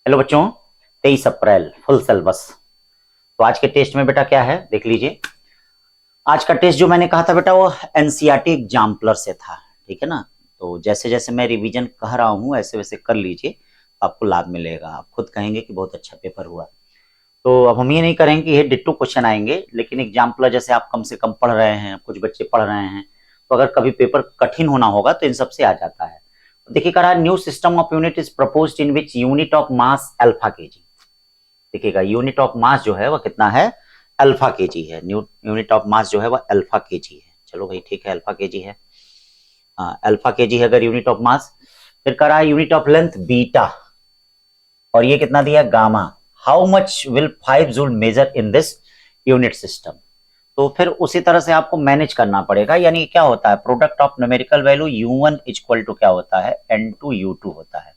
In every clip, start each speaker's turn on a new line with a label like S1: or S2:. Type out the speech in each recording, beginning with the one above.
S1: Hello बच्चों, 23 April fool syllabus. तो आज के टेस्ट में बेटा क्या है देख लीजिए। आज का टेस्ट जो मैंने कहा था बेटा वो एनसीईआरटी एग्जाम्पलर से था, ठीक है ना। तो जैसे जैसे मैं रिवीजन कह रहा हूँ वैसे वैसे कर लीजिए, आपको लाभ मिलेगा। आप खुद कहेंगे कि बहुत अच्छा पेपर हुआ। तो अब हम ये नहीं करेंगे कि ये डिट्टो क्वेश्चन आएंगे, लेकिन एग्जाम्पलर जैसे आप कम से कम पढ़ रहे हैं, कुछ बच्चे पढ़ रहे हैं, तो अगर कभी पेपर कठिन होना होगा तो इन सबसे आ जाता है। देखिए कह रहा है new system of unit is proposed in which unit of mass alpha KG. देखिएगा यूनिट ऑफ मास जो है वह कितना है, अल्फा केजी है। यूनिट ऑफ मास जो है वह अल्फा केजी है। चलो भाई ठीक है, अल्फा केजी है। अल्फा केजी है अगर यूनिट ऑफ मास। फिर कह रहा है यूनिट ऑफ लेंथ बीटा, और ये कितना दिया, gamma. How much will 5 joule measure in this unit system. तो फिर उसी तरह से आपको मैनेज करना पड़ेगा। यानी क्या होता है, product of numerical value U1 equal to क्या होता है, N2 U2 होता है।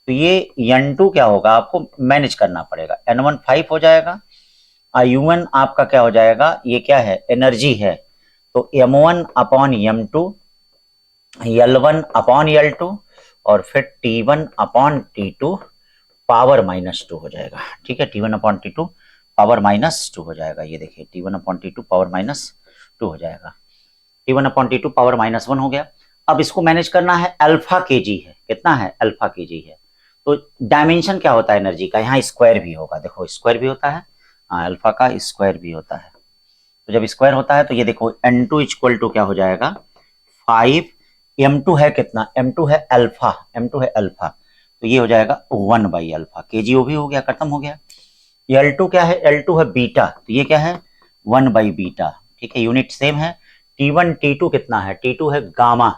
S1: तो ये N2 क्या होगा, आपको मैनेज करना पड़ेगा। N1 5 हो जाएगा, U1 आपका क्या हो जाएगा, ये क्या है, एनर्जी है। तो M1 upon M2, L1 upon L2, और फिर T1 अपॉन T2 पावर -2 हो जाएगा। ठीक है, T1 अपॉन T2 पावर -2 हो जाएगा। ये देखिए T1 अपॉन T2 पावर -2 हो जाएगा। T1 अपॉन T2 पावर -1 हो गया। अब इसको मैनेज करना है, अल्फा केजी है, कितना है, अल्फा केजी है। तो डायमेंशन क्या होता है एनर्जी का, यहाँ स्क्वायर भी होगा, देखो स्क्वायर भी होता है। हाँ, अल्फा का स्क्वायर भी होता है। तो जब स्क्वायर होता है तो ये देखो N2 इक्वल टू क्या हो जाएगा, 5। M2 है कितना, M2 है अल्फा, M2 है अल्फा, तो ये हो जाएगा 1 बाई अल्फा। केजी वो भी हो गया, खत्म हो गया। L2 क्या है, L2 है बीटा, तो ये क्या है, 1 बाई बीटा। ठीक है, यूनिट सेम है। T1 T2 कितना है, T2 है गामा,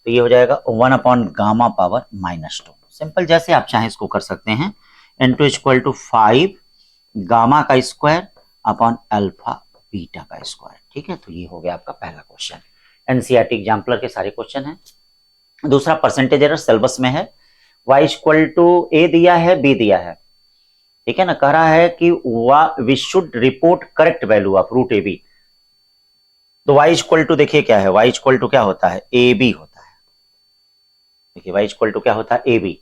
S1: तो ये हो जाएगा 1 अपॉन गामा पावर -2। सिंपल, जैसे आप चाहें इसको कर सकते हैं। N2 इक्वल टू 5 गामा का स्क्वायर अपॉन अल्फा बीटा का स्क्वायर। ठीक है, तो ये हो गया आपका पहला क्वेश्चन। एनसीईआरटी एग्जाम्पलर के सारे क्वेश्चन हैं। दूसरा परसेंटेज एरर सिलेबस में है। y इक्वल टू a दिया है, b दिया है, ठीक है ना। कह रहा है कि we should report correct value of root A B. तो y इक्वल टू देखिए क्या है, y इक्वल टू क्या होता है, ए बी होता है। देखिए y इक्वल टू क्या होता है, ए बी।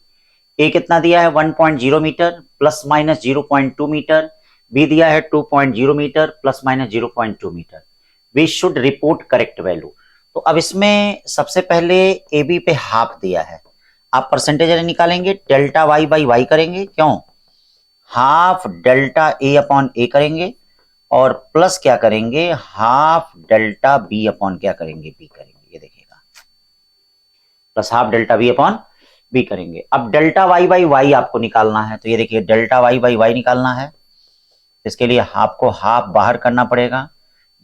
S1: ए कितना दिया है, 1.0 metre plus minus 0.2 metre. B दिया है 2.0 metre plus minus 0.2 metre. We should report correct value. तो अब इसमें सबसे पहले ए बी पे हाफ दिया है, आप परसेंटेज निकालेंगे, डेल्टा वाई बाई वाई करेंगे, क्यों, हाफ डेल्टा ए अपॉन ए करेंगे, और प्लस क्या करेंगे, हाफ डेल्टा बी अपॉन क्या करेंगे, बी करेंगे। ये देखिएगा, plus half delta B upon B करेंगे। अब डेल्टा वाई बाई वाई आपको निकालना है, तो ये देखिए डेल्टा वाई बाई वाई निकालना है। इसके लिए हाफ को हाफ बाहर करना पड़ेगा।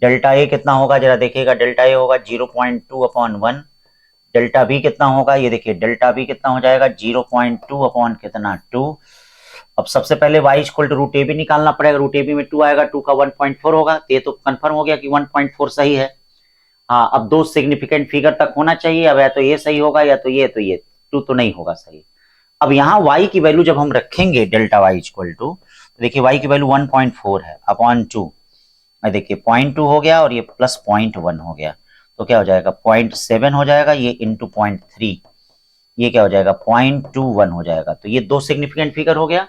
S1: डेल्टा ए कितना होगा जरा देखिएगा, डेल्टा ए होगा 0.2 अपॉन 1। डेल्टा बी कितना होगा, ये देखिए डेल्टा बी कितना हो जाएगा, 0.2 अपॉन कितना, 2। अब सबसे पहले y equal to root A B निकालना पड़ेगा। रूट ए बी में 2 आएगा, 2 का 1.4 होगा, तो ये तो कंफर्म हो गया कि 1.4 सही है। हाँ, अब दो सिग्निफिकेंट फिगर तक होना चाहिए। अब या तो ये सही होगा या तो ये, तो ये 2 तो नहीं होगा सही। अब यहाँ y की वैल्यू जब हम रखेंगे डेल्टा y इक्वल टू, तो देखिए y की वैल्यू 1.4 है अपॉन 2, देखिए 0.2 हो गया और ये प्लस 0.1 हो गया, तो क्या हो जाएगा 0.7 हो जाएगा, ये इंटू 0.3, ये क्या हो जाएगा 0.21 हो जाएगा। तो ये दो सिग्निफिकेंट फिगर हो गया,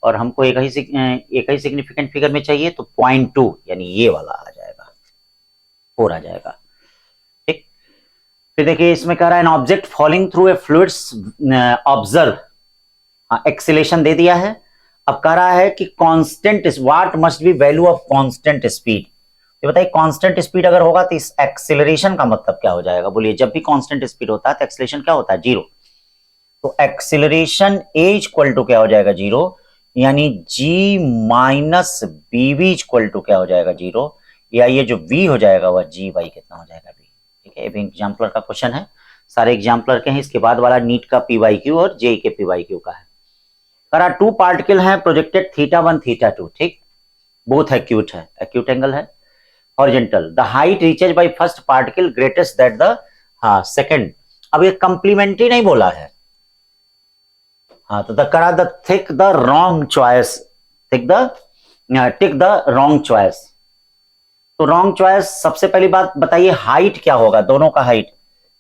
S1: और हमको एक ही सिग्निफिकेंट फिगर में चाहिए, तो 0.2 यानी ये वाला आ जाएगा, 4 आ जाएगा। ठीक, फिर देखिए इसमें कह रहा है an object falling through a fluids observe, acceleration दे दिया है। अब कह रहा है कि constant what must be value of constant speed. ये बताइए कांस्टेंट स्पीड अगर होगा तो इस एक्सीलरेशन का मतलब क्या हो जाएगा, बोलिए। जब भी कांस्टेंट स्पीड होता है तो एक्सीलरेशन क्या होता है, 0। तो एक्सीलरेशन ए इक्वल टू क्या हो जाएगा, 0, यानी g minus b v equal to क्या हो जाएगा, 0, या ये जो v हो जाएगा वह जी बाई कितना हो जाएगा, v। ठीक है, ये भी एग्जाम्पलर का क्वेश्चन है, सारे एग्जाम्पलर के हैं। इसके बाद वाला नीट का पी वाई क्यू और जे के पी वाई क्यू का है। करा 2 पार्टिकल हैं प्रोजेक्टेड θ1 θ2, ठीक, बोथ एक्यूट है, एक्यूट एंगल है, horizontal. The height reaches by first particle greatest that the, हाँ, सेकंड। अब ये कंप्लीमेंट्री नहीं बोला है, हाँ, तो द करा the thick the wrong choice, tick the wrong choice. तो रॉन्ग चॉइस, सबसे पहली बात बताइए हाइट क्या होगा, दोनों का हाइट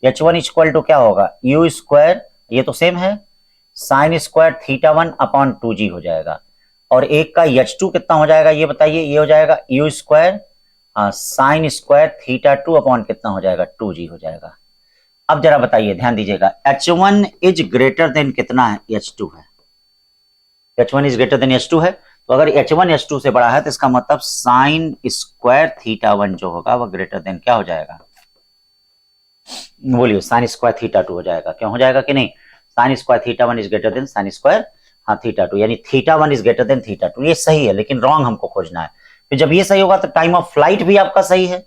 S1: H1 इक्वल टू क्या होगा, यू स्क्वायर, ये तो सेम है, sine square theta 1 upon 2g हो जाएगा। और एक का h2 कितना हो जाएगा ये बताइए, ये हो जाएगा u square sine square theta 2 upon कितना हो जाएगा 2g हो जाएगा। अब जरा बताइए, ध्यान दीजिएगा, h1 इज ग्रेटर देन कितना है, h2 है। h1 is greater than h2 है, तो अगर h1 h2 से बड़ा है तो इसका मतलब साइन स्क्वायर थीटा 1 जो होगा वह ग्रेटर देन क्या हो जाएगा, बोलिए, साइन स्क्वायर थीटा 2 हो जाएगा। क्यों हो जाएगा कि नहीं, sine square theta 1 is greater than sine square theta 2, यानी theta 1 is greater than theta 2। ये सही है, लेकिन रॉन्ग हमको खोजना है। फिर जब ये सही होगा तो टाइम ऑफ फ्लाइट भी आपका सही है।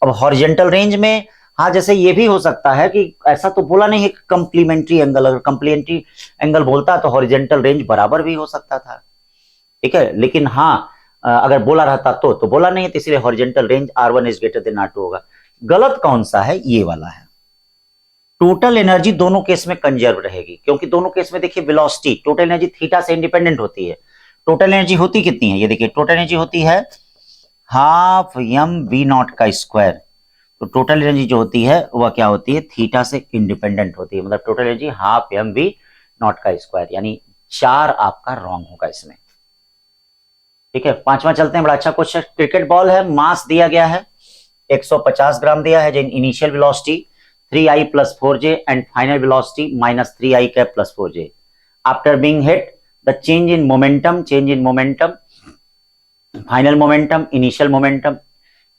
S1: अब हॉरिजॉन्टल रेंज में जैसे ये भी हो सकता है कि ऐसा तो बोला नहीं है कि कंप्लीमेंट्री एंगल, अगर कंप्लीमेंट्री एंगल बोलता तो हॉरिजॉन्टल रेंज बराबर भी हो सकता था, ठीक है। लेकिन अगर बोला रहता तो बोला नहीं है, तो इसलिए horizontal range R1 is greater than R2 होगा। गलत कौन सा है, ये वाला है। टोटल एनर्जी दोनों केस में कंजर्व रहेगी, क्योंकि दोनों केस में देखिए वेलोसिटी, टोटल एनर्जी थीटा से इंडिपेंडेंट होती है। टोटल एनर्जी होती कितनी है, ये देखिए, टोटल एनर्जी होती है हाफ mv0 का स्क्वायर। तो टोटल एनर्जी जो होती है वह क्या होती है, थीटा से इंडिपेंडेंट होती है। मतलब टोटल एनर्जी हाफ mv0 का स्क्वायर, यानी 4 आपका रॉन्ग होगा इसमें, ठीक है। पांचवा चलते हैं, बड़ा अच्छा क्वेश्चन। क्रिकेट बॉल है, मास दिया गया है 150 ग्राम दिया है, initial velocity 3i plus 4j and final velocity minus 3i cap plus 4j. After being hit, the change in momentum, final momentum, initial momentum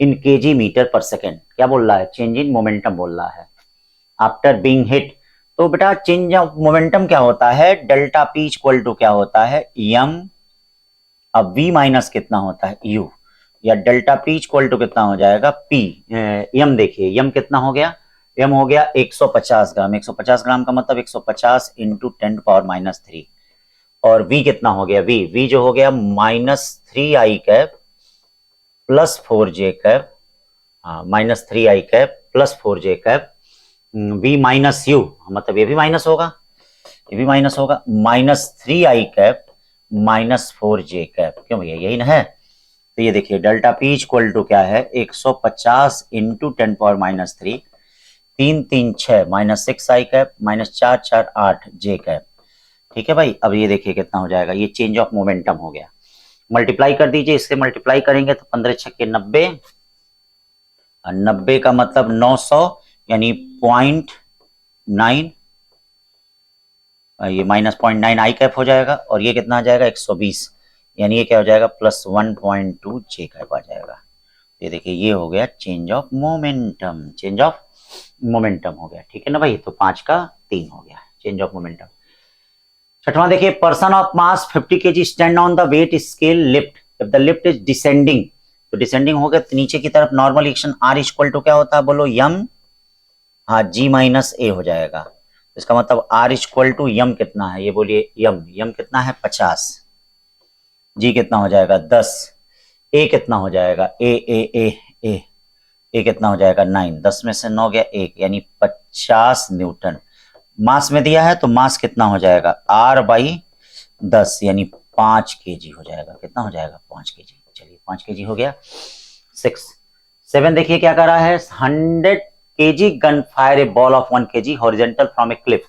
S1: in kg meter per second. क्या बोल रहा है, चेंज इन मोमेंटम बोल रहा है। After being hit, तो बेटा change of momentum क्या होता है, डेल्टा पी इक्वल टू क्या होता है, यम, अब v माइनस कितना होता है u, या डेल्टा पी इक्वल टू कितना हो जाएगा p, यम देखिए, यम कितना हो गया, यम हो गया 150 ग्राम। 150 ग्राम का मतलब 150 इंटू 10⁻³ और v कितना हो गया, v जो हो गया -3i cap plus 4j cap, -3i cap plus 4j cap, v minus u, मतलब ये भी माइनस होगा, ये भी माइनस होगा, -3i cap minus 4j cap. क्यों भैया, यही ना है। तो ये देखिए डेल्टा पी इक्वल टू क्या है, 150 into 10⁻³ 3 3 6 -6i cap -4 4 8 j cap, ठीक है भाई। अब ये देखिए कितना हो जाएगा, ये चेंज ऑफ मोमेंटम हो गया। मल्टीप्लाई कर दीजिए, इससे मल्टीप्लाई करेंगे तो 15 छक्के 90, 90 का मतलब 900, यानी 0.9, ये -0.9 आई कैप हो जाएगा, और ये कितना आ जाएगा 120, यानी ये क्या हो जाएगा +1.2 j कैप आ जाएगा। ये देखिए ये हो गया change of momentum, change of momentum हो गया, ठीक है ना भाई। तो 5 का 3 हो गया चेंज ऑफ मोमेंटम। छठवां देखिए, person of mass 50 kg stand on the weight scale lift, if the lift is descending, तो डिसेंडिंग हो गया तो नीचे की तरफ normal action R equal to क्या होता है, बोलो यम, g माइनस a हो जाएगा। इसका मतलब R इक्वल टू यम कितना है, ये बोलिए, यम कितना है 50, g कितना हो जाएगा 10, a कितना हो जाएगा, ए कितना हो जाएगा 9, 10 में से 9 गया 1, यानी 50 न्यूटन मास में दिया है। तो मास कितना हो जाएगा R/10, यानी 5 kg हो जाएगा। कितना हो जाएगा 5 kg, चलिए 5 kg हो गया। 7 देखिए क्या कर रहा है, 100 kg gun fire a ball of 1 kg horizontal from a cliff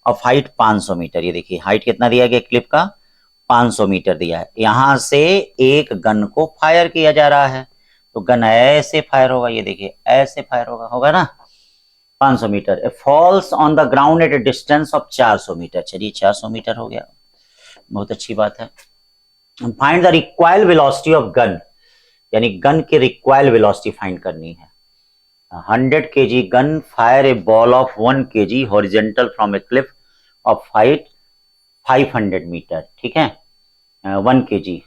S1: of height 500 metre. ये देखिए हाइट कितना दिया गया क्लिफ का, 500 मीटर दिया है। यहां से एक गन को फायर किया जा रहा है, तो गन ऐसे फायर होगा, ये देखिए ऐसे फायर होगा ना 500 metre. Falls on the ground at a distance of 400 metre, चलिए 400 मीटर हो गया, बहुत अच्छी बात है। Find the required velocity of gun, यानी गन की रिक्वायर्ड वेलोसिटी फाइंड करनी है। 100 kg gun fire a ball of 1 kg horizontal from a cliff of height 500 metre, ठीक है 1 kg।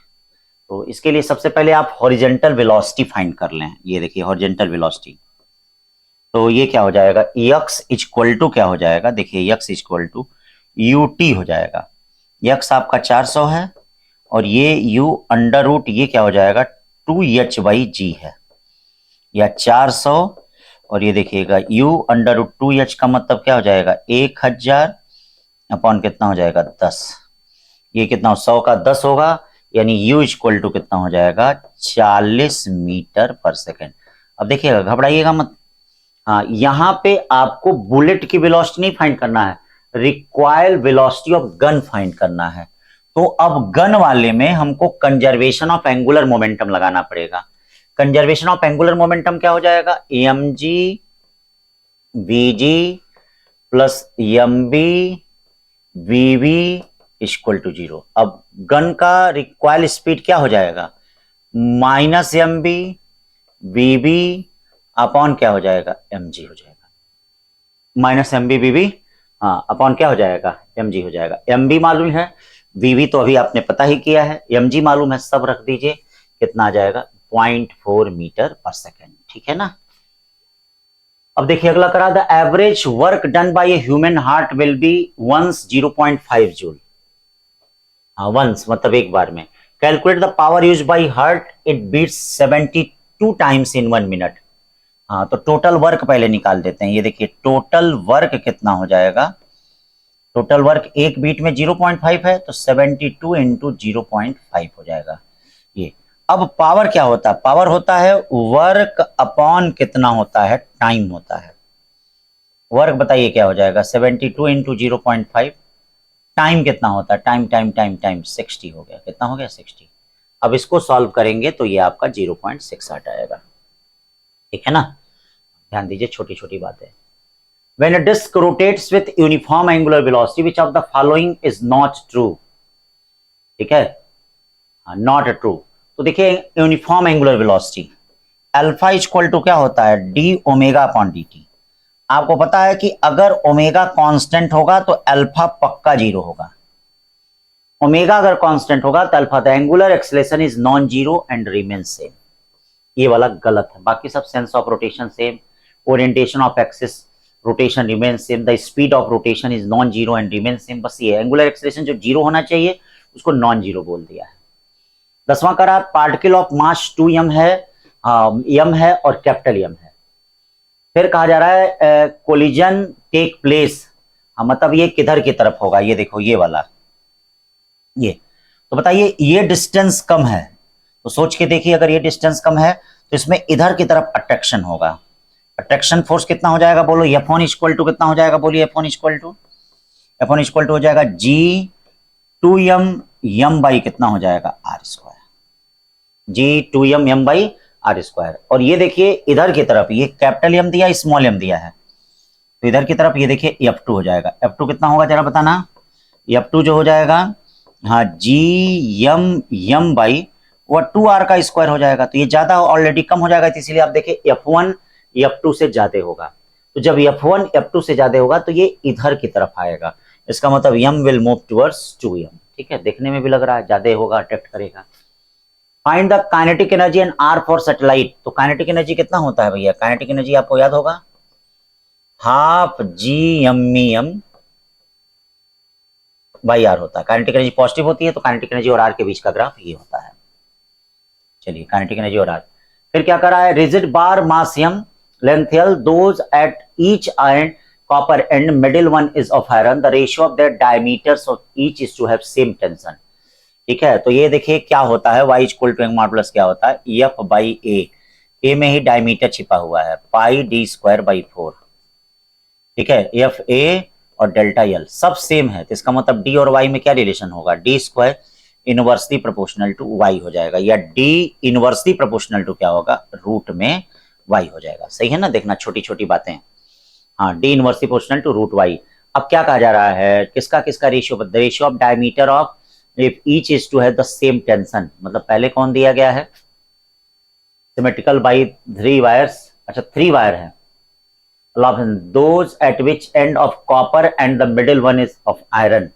S1: तो इसके लिए सबसे पहले आप हॉरिजॉन्टल वेलोसिटी फाइंड कर लें। ये देखिए हॉरिजॉन्टल वेलोसिटी, तो ये क्या हो जाएगा, x इक्वल टू क्या हो जाएगा, देखिए x इक्वल टू ut हो जाएगा। x आपका 400 है और ये u अंडर रूट ये क्या हो जाएगा 2h/g है, या 400, और ये देखिएगा u अंडर रूट 2h का मतलब क्या हो जाएगा 1000 अपॉन कितना हो जाएगा 10, ये कितना 100 का 10 होगा, यानी u इक्वल टू कितना हो जाएगा 40 मीटर पर सेकेंड। अब देखिएगा घबराइएगा मत, यहां पे आपको बुलेट की वेलोसिटी नहीं फाइंड करना है, required velocity of gun find करना है। तो अब गन वाले में हमको कंजर्वेशन ऑफ एंगुलर मोमेंटम लगाना पड़ेगा। कंजर्वेशन ऑफ एंगुलर मोमेंटम क्या हो जाएगा, mg vg plus mb vv equal to 0। अब गन का रिक्वायर्ड स्पीड क्या हो जाएगा, माइनस mb vb अपॉन क्या हो जाएगा, mg हो जाएगा, माइनस mb vb, हाँ अपॉन क्या हो जाएगा, mg हो जाएगा। mb मालूम है, vv तो अभी आपने पता ही किया है, mg मालूम है, सब रख दीजिए, कितना आ जाएगा 0.4 मीटर पर सेकेंड, ठीक है ना। अब देखिए अगला करा, the average work done by a human heart will be once 0.5 joule. हाँ वंस मतलब एक बार में। Calculate the power use by heart, it beats 72 times in 1 minute. हाँ तो टोटल वर्क पहले निकाल देते हैं। ये देखिए टोटल वर्क कितना हो जाएगा, टोटल वर्क एक बीट में 0.5 है तो 72 इंटू 0.5 हो जाएगा ये। अब पावर क्या होता है, पावर होता है वर्क अपॉन कितना होता है, टाइम होता है। वर्क बताइए क्या हो जाएगा, 72 इंटू 0.5, टाइम कितना होता है, टाइम टाइम टाइम टाइम 60 हो गया, कितना हो गया 60। अब इसको सॉल्व करेंगे तो ये आपका 0.6 आ जाएगा, ठीक है ना। ध्यान दीजिए छोटी छोटी बातें। When a disk rotates with uniform angular velocity, which of the following is not true? ठीक है, नॉट ट्रू। तो देखिए uniform angular velocity alpha equal to क्या होता है, D omega upon D T. आपको पता है कि अगर ओमेगा कांस्टेंट होगा तो अल्फा पक्का 0 होगा। ओमेगा अगर कांस्टेंट होगा तो alpha, the angular acceleration is non zero and remain same. ये वाला गलत है, बाकी सब sense of rotation same, orientation of axis rotation remain same, the speed of rotation is non zero and remain same. बस ये एंगुलर एक्सेलरेशन जो zero होना चाहिए उसको नॉन जीरो बोल दिया है। 10वां करा, पार्टिकल ऑफ मास 2m है, m है और कैपिटल M है। फिर कहा जा रहा है कोलिजन टेक प्लेस, मतलब ये किधर की तरफ होगा, ये देखो ये वाला, ये तो बताइए ये डिस्टेंस कम है तो सोच के देखिए अगर ये डिस्टेंस कम है तो इसमें इधर की तरफ अट्रैक्शन होगा। अट्रैक्शन फोर्स कितना हो जाएगा बोलो, F1 इक्वल टू कितना हो जाएगा, बोलिए F1 इक्वल टू हो जाएगा G2m m बाई कितना हो जाएगा R square, G2m m by R square. और ये देखिए इधर की तरफ ये कैपिटल M दिया, स्मॉल m दिया है, तो इधर की तरफ ये देखिए F2 हो जाएगा। F2 कितना होगा जरा बताना, F2 जो हो जाएगा, हाँ G m बाई वो 2r का स्क्वायर हो जाएगा, तो ये ज्यादा ऑलरेडी कम हो जाएगा, तो इसीलिए आप देखिए F1 F2 से ज्यादा होगा। तो जब F1 F2 से ज्यादा होगा तो ये इधर की तरफ आएगा, इसका मतलब m will move towards 2m, ठीक है, देखने में भी लग रहा है ज्यादा होगा, अट्रैक्ट करेगा। Find the kinetic energy and R for satellite. तो काइनेटिक एनर्जी कितना होता है भैया, काइनेटिक एनर्जी आपको याद होगा हाफ Gm बाई R होता है। काइनेटिक एनर्जी पॉजिटिव होती है तो काइनेटिक एनर्जी और R के बीच का ग्राफ ये होता है। चलिए काइनेटिक एनर्जी और R, फिर क्या कर रहा है, rigid bar mass m length L, those at each end copper and middle one is of iron, the ratio of their diameters of each is to have same tension. ठीक है, तो ये देखिए क्या होता है, y इक्वल टू मॉडुलस क्या होता है, F बाई ए में ही डायमीटर छिपा हुआ है, पाई डी स्क्वायर बाई 4, ठीक है, एफ ए और डेल्टा एल सब सेम है, तो इसका मतलब डी और वाई में क्या रिलेशन होगा, D square inversely proportional to Y हो जाएगा, या डी इनवर्सली प्रोपोर्शनल टू क्या होगा, रूट में वाई हो जाएगा। सही है ना, देखना छोटी छोटी बातें, हाँ D inversely proportional to root Y. अब क्या कहा जा रहा है, किसका किसका ratio, the ratio of diameter of if each is to have the same tension, मतलब पहले कौन दिया गया है, सिमेट्रिकल बाई 3 वायर्स, अच्छा 3 वायर है, those at which end of copper and the middle one is of iron।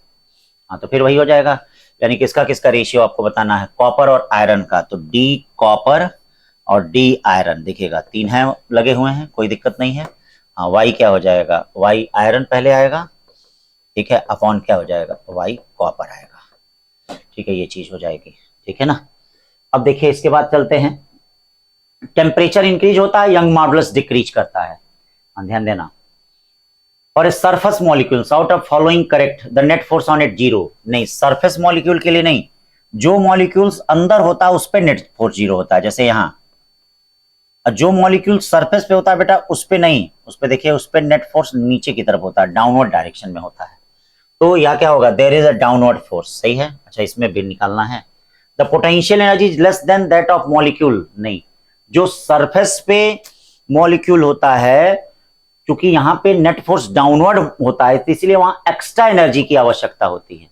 S1: हाँ तो फिर वही हो जाएगा, यानी किसका किसका रेशियो आपको बताना है, कॉपर और आयरन का, तो डी कॉपर और डी आयरन दिखेगा, 3 है लगे हुए हैं, कोई दिक्कत नहीं है। हाँ वाई क्या हो जाएगा, वाई आयरन पहले आएगा, ठीक है, अपॉन क्या हो जाएगा, वाई कॉपर आएगा, ठीक है, ये चीज हो जाएगी, ठीक है ना। अब देखिए इसके बाद चलते हैं, टेम्परेचर इंक्रीज होता है, यंग मॉडुलस डिक्रीज करता है, ध्यान देना। और surface molecules out of following correct, the net force on it 0, नहीं सरफेस मॉलिक्यूल के लिए नहीं, जो मॉलिक्यूल्स अंदर होता है उस पे नेट फोर्स 0 होता है, जैसे यहां जो मॉलिक्यूल सरफेस पे होता है बेटा उस पे नहीं, उस पे देखिए उस पे नेट फोर्स नीचे की तरफ होता है, डाउनवर्ड डायरेक्शन में होता है, तो यहाँ क्या होगा, there is a downward force, सही है। अच्छा, इसमें भी निकालना है। The potential energy is less than that of molecule, नहीं, जो सरफेस पे मॉलिक्यूल होता है, क्योंकि यहाँ पे नेट फोर्स डाउनवर्ड होता है, तो इसलिए वहां एक्स्ट्रा एनर्जी की आवश्यकता होती है,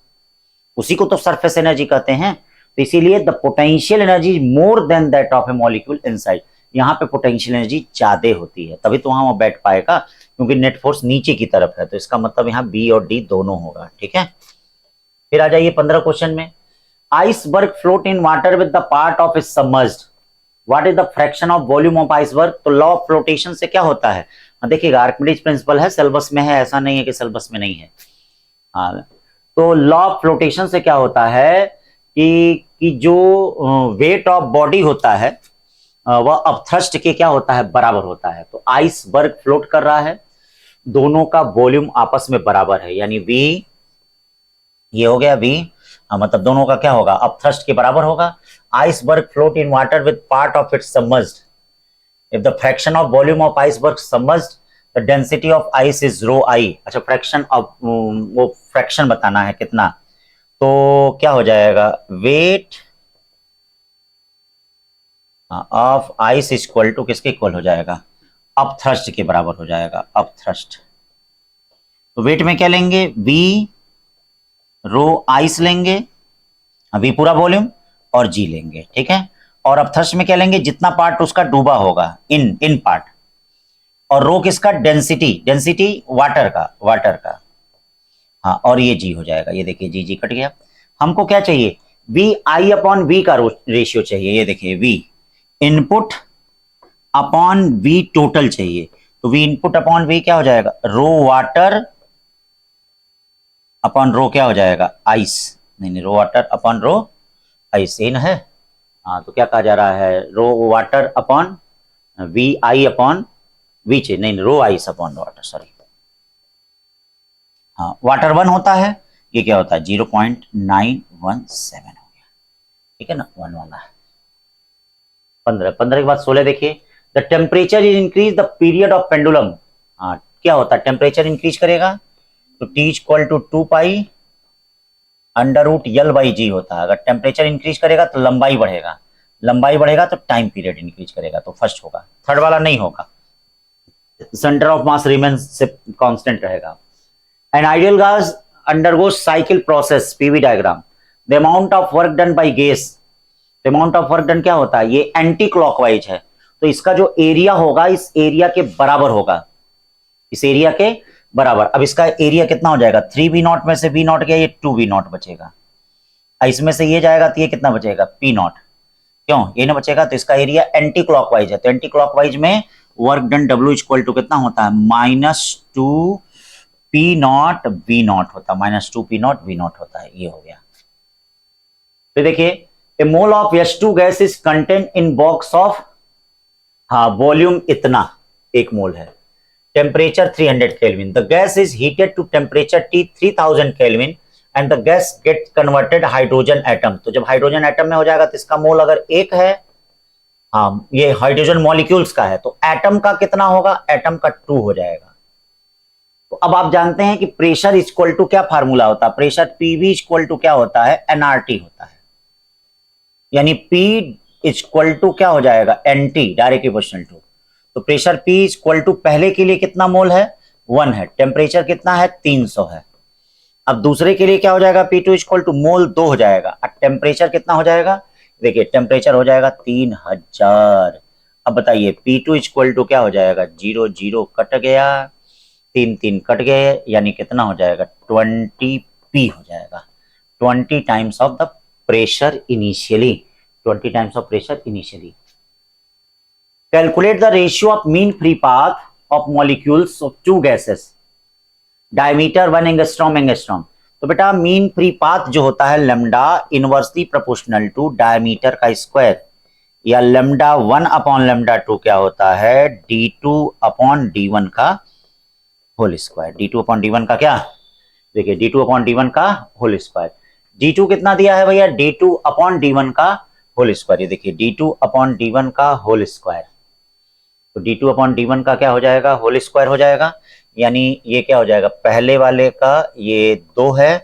S1: उसी को तो सरफेस एनर्जी कहते हैं। तो इसीलिए the potential energy is more than that of A molecule inside, यहाँ पे पोटेंशियल एनर्जी ज्यादा होती है, तभी तो वहां वो बैठ पाएगा, क्योंकि नेट फोर्स नीचे की तरफ है। तो इसका मतलब यहाँ बी और डी दोनों होगा, ठीक है। फिर आ जाइए 15 क्वेश्चन में। Iceberg float in water with the part of is submerged, what is the fraction of volume of iceberg. तो लॉ ऑफ फ्लोटेशन से क्या होता है, देखिएगा आर्किमिडीज प्रिंसिपल है, सिलेबस में है, ऐसा नहीं है कि सिलेबस में नहीं है। हाँ, तो लॉ ऑफ फ्लोटेशन से क्या होता है कि जो वेट ऑफ बॉडी होता है वह अपथ्रस्ट के क्या होता है, बराबर होता है। तो आइसबर्ग फ्लोट कर रहा है, दोनों का वॉल्यूम आपस में बराबर है, यानी v, ये हो गया v, मतलब दोनों का क्या होगा, अपथ्रस्ट के बराबर होगा। Iceberg float in water with part of it submerged, if the fraction of volume of iceberg submerged the density of ice is rho I. अच्छा, फ्रैक्शन ऑफ, वो फ्रैक्शन बताना है कितना, तो क्या हो जाएगा, weight of ice equal to किसके इक्वल हो जाएगा, अपथ्रस्ट के बराबर हो जाएगा, अपथ्रस्ट। तो वेट में क्या लेंगे, v रो आइस लेंगे, v पूरा वॉल्यूम, और g लेंगे, ठीक है। और अपथ्रस्ट में क्या लेंगे, जितना पार्ट उसका डूबा होगा, इन पार्ट, और रो किसका, डेंसिटी वाटर का, हाँ, और ये g हो जाएगा। ये देखिए g कट गया। हमको क्या चाहिए, v i अपॉन v का रेशियो चाहिए। ये देखिए v input upon v total चाहिए, तो v इनपुट अपॉन v क्या हो जाएगा, रो वाटर अपॉन रो क्या हो जाएगा, आइस, नहीं rho water upon rho ice, इन है। हाँ, तो क्या कहा जा रहा है, rho water upon V I upon V चाहिए, नहीं rho ice upon water, sorry. हाँ, वाटर 1 होता है, ये क्या होता है 0.917 हो गया, ठीक है ना, 1 वाला है। 15 के बाद 16 देखिए, the temperature is increase the period of pendulum. हाँ, क्या होता है, टेम्परेचर इंक्रीज करेगा तो T equal to 2 pi under root L by g होता है। अगर टेम्परेचर इंक्रीज करेगा तो लंबाई बढ़ेगा तो टाइम पीरियड इंक्रीज करेगा, तो फर्स्ट होगा, थर्ड वाला नहीं होगा। सेंटर ऑफ मास रिमेन्स से कांस्टेंट रहेगा। An ideal gas undergoes cycle process, PV diagram, the amount of work done by gas, the amount of work done क्या होता है, ये एंटी क्लॉकवाइज है, तो इसका जो एरिया होगा इस एरिया के बराबर होगा, इस एरिया के बराबर। अब इसका एरिया कितना हो जाएगा, 3v0 में से v0 गया, ये 2v0 बचेगा, इसमें से ये जाएगा तो ये कितना बचेगा, p0, क्यों ये ना बचेगा, तो इसका एरिया एंटी क्लॉकवाइज है, तो एंटी क्लॉकवाइज में work done W equal to कितना होता है, -2p0 v0 होता है, -2p0 v0 होता है, ये हो गया। फिर देखिए, a mole of H2 gas is content in box of, हाँ वॉल्यूम इतना 1 मोल है, temperature 300 Kelvin. The gas is heated to temperature T 3000 Kelvin and the gas gets converted hydrogen atom. तो जब हाइड्रोजन एटम में हो जाएगा तो इसका मोल अगर 1 है, हाँ ये हाइड्रोजन मॉलिक्यूल्स का है, तो एटम का कितना होगा, एटम का 2 हो जाएगा। तो अब आप जानते हैं कि प्रेशर इक्वल टू क्या फार्मूला होता है, प्रेशर पीवी इक्वल टू क्या होता है, एनआरटी होता है, यानी P इक्वल टू क्या हो जाएगा, NT, डायरेक्ट प्रोपोर्शनल टू। तो प्रेशर P इक्वल टू पहले के लिए कितना मोल है, 1 है, टेम्परेचर कितना है 300 है। अब दूसरे के लिए क्या हो जाएगा, P2 इक्वल टू मोल 2 हो जाएगा, अब टेम्परेचर कितना हो जाएगा, देखिए टेम्परेचर हो जाएगा 3000। अब बताइए P2 इक्वल टू क्या हो जाएगा, 0 0 कट गया, 3 3 कट गए, यानी कितना हो जाएगा 20p हो जाएगा, 20 times of the pressure initially, 20 times of pressure initially. Calculate the ratio of mean free path of molecules of 2 gases. Diameter 1 angstrom. तो बेटा मीन फ्री पाथ जो होता है lambda inversely proportional to diameter का square, या lambda 1 upon lambda 2 क्या होता है, d2 अपॉन d1 का whole square, d2 upon d1 का क्या, देखिए d2 अपॉन d1 का होल स्क्वायर। d2 कितना दिया है भैया, d2 अपॉन d1 का होल स्क्वायर, ये देखिए d2 अपॉन d1 का होल स्क्वायर, तो d2 अपॉन d1 का क्या हो जाएगा, होल स्क्वायर हो जाएगा, यानी ये क्या हो जाएगा, पहले वाले का ये 2 है,